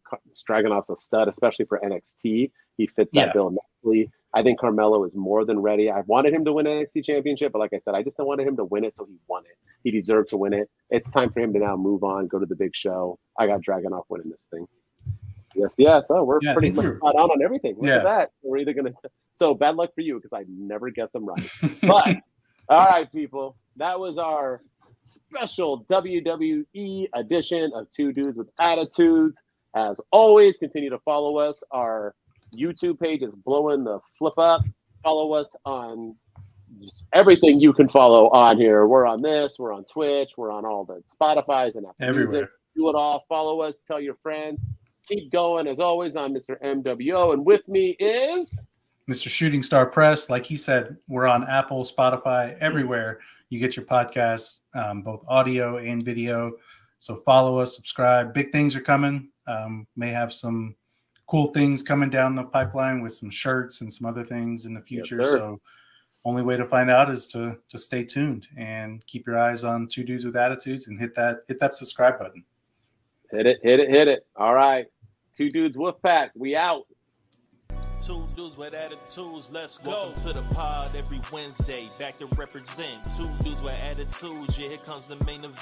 Dragunov's a stud, especially for NXT. He fits that bill nicely. I think Carmelo is more than ready. I wanted him to win an NXT Championship, but like I said, I just wanted him to win it, so he won it. He deserved to win it. It's time for him to now move on, go to the big show. I got Dragunov winning this thing. Yes. Oh, we're pretty much spot on everything. Look at that. We're either going to. So bad luck for you because I never guess them right. But all right, people, that was our special WWE edition of Two Dudes with Attitudes. As always, continue to follow us. Our YouTube page is blowing the flip up. Follow us on just everything you can follow on here. We're on this. We're on Twitch. We're on all the Spotify's and Apple everywhere. Music. Do it all. Follow us. Tell your friends. Keep going. As always, I'm Mr. MWO, and with me is Mr. Shooting Star Press. Like he said, we're on Apple, Spotify, everywhere you get your podcasts, both audio and video. So follow us, subscribe. Big things are coming. May have some cool things coming down the pipeline with some shirts and some other things in the future. Yes, so only way to find out is to stay tuned and keep your eyes on Two Dudes with Attitudes and hit that subscribe button. Hit it. All right. Two Dudes Wolfpack. We out. Two dudes with attitudes, let's go. Welcome to the pod every Wednesday, back to represent. Two dudes with attitudes, yeah, here comes the main event.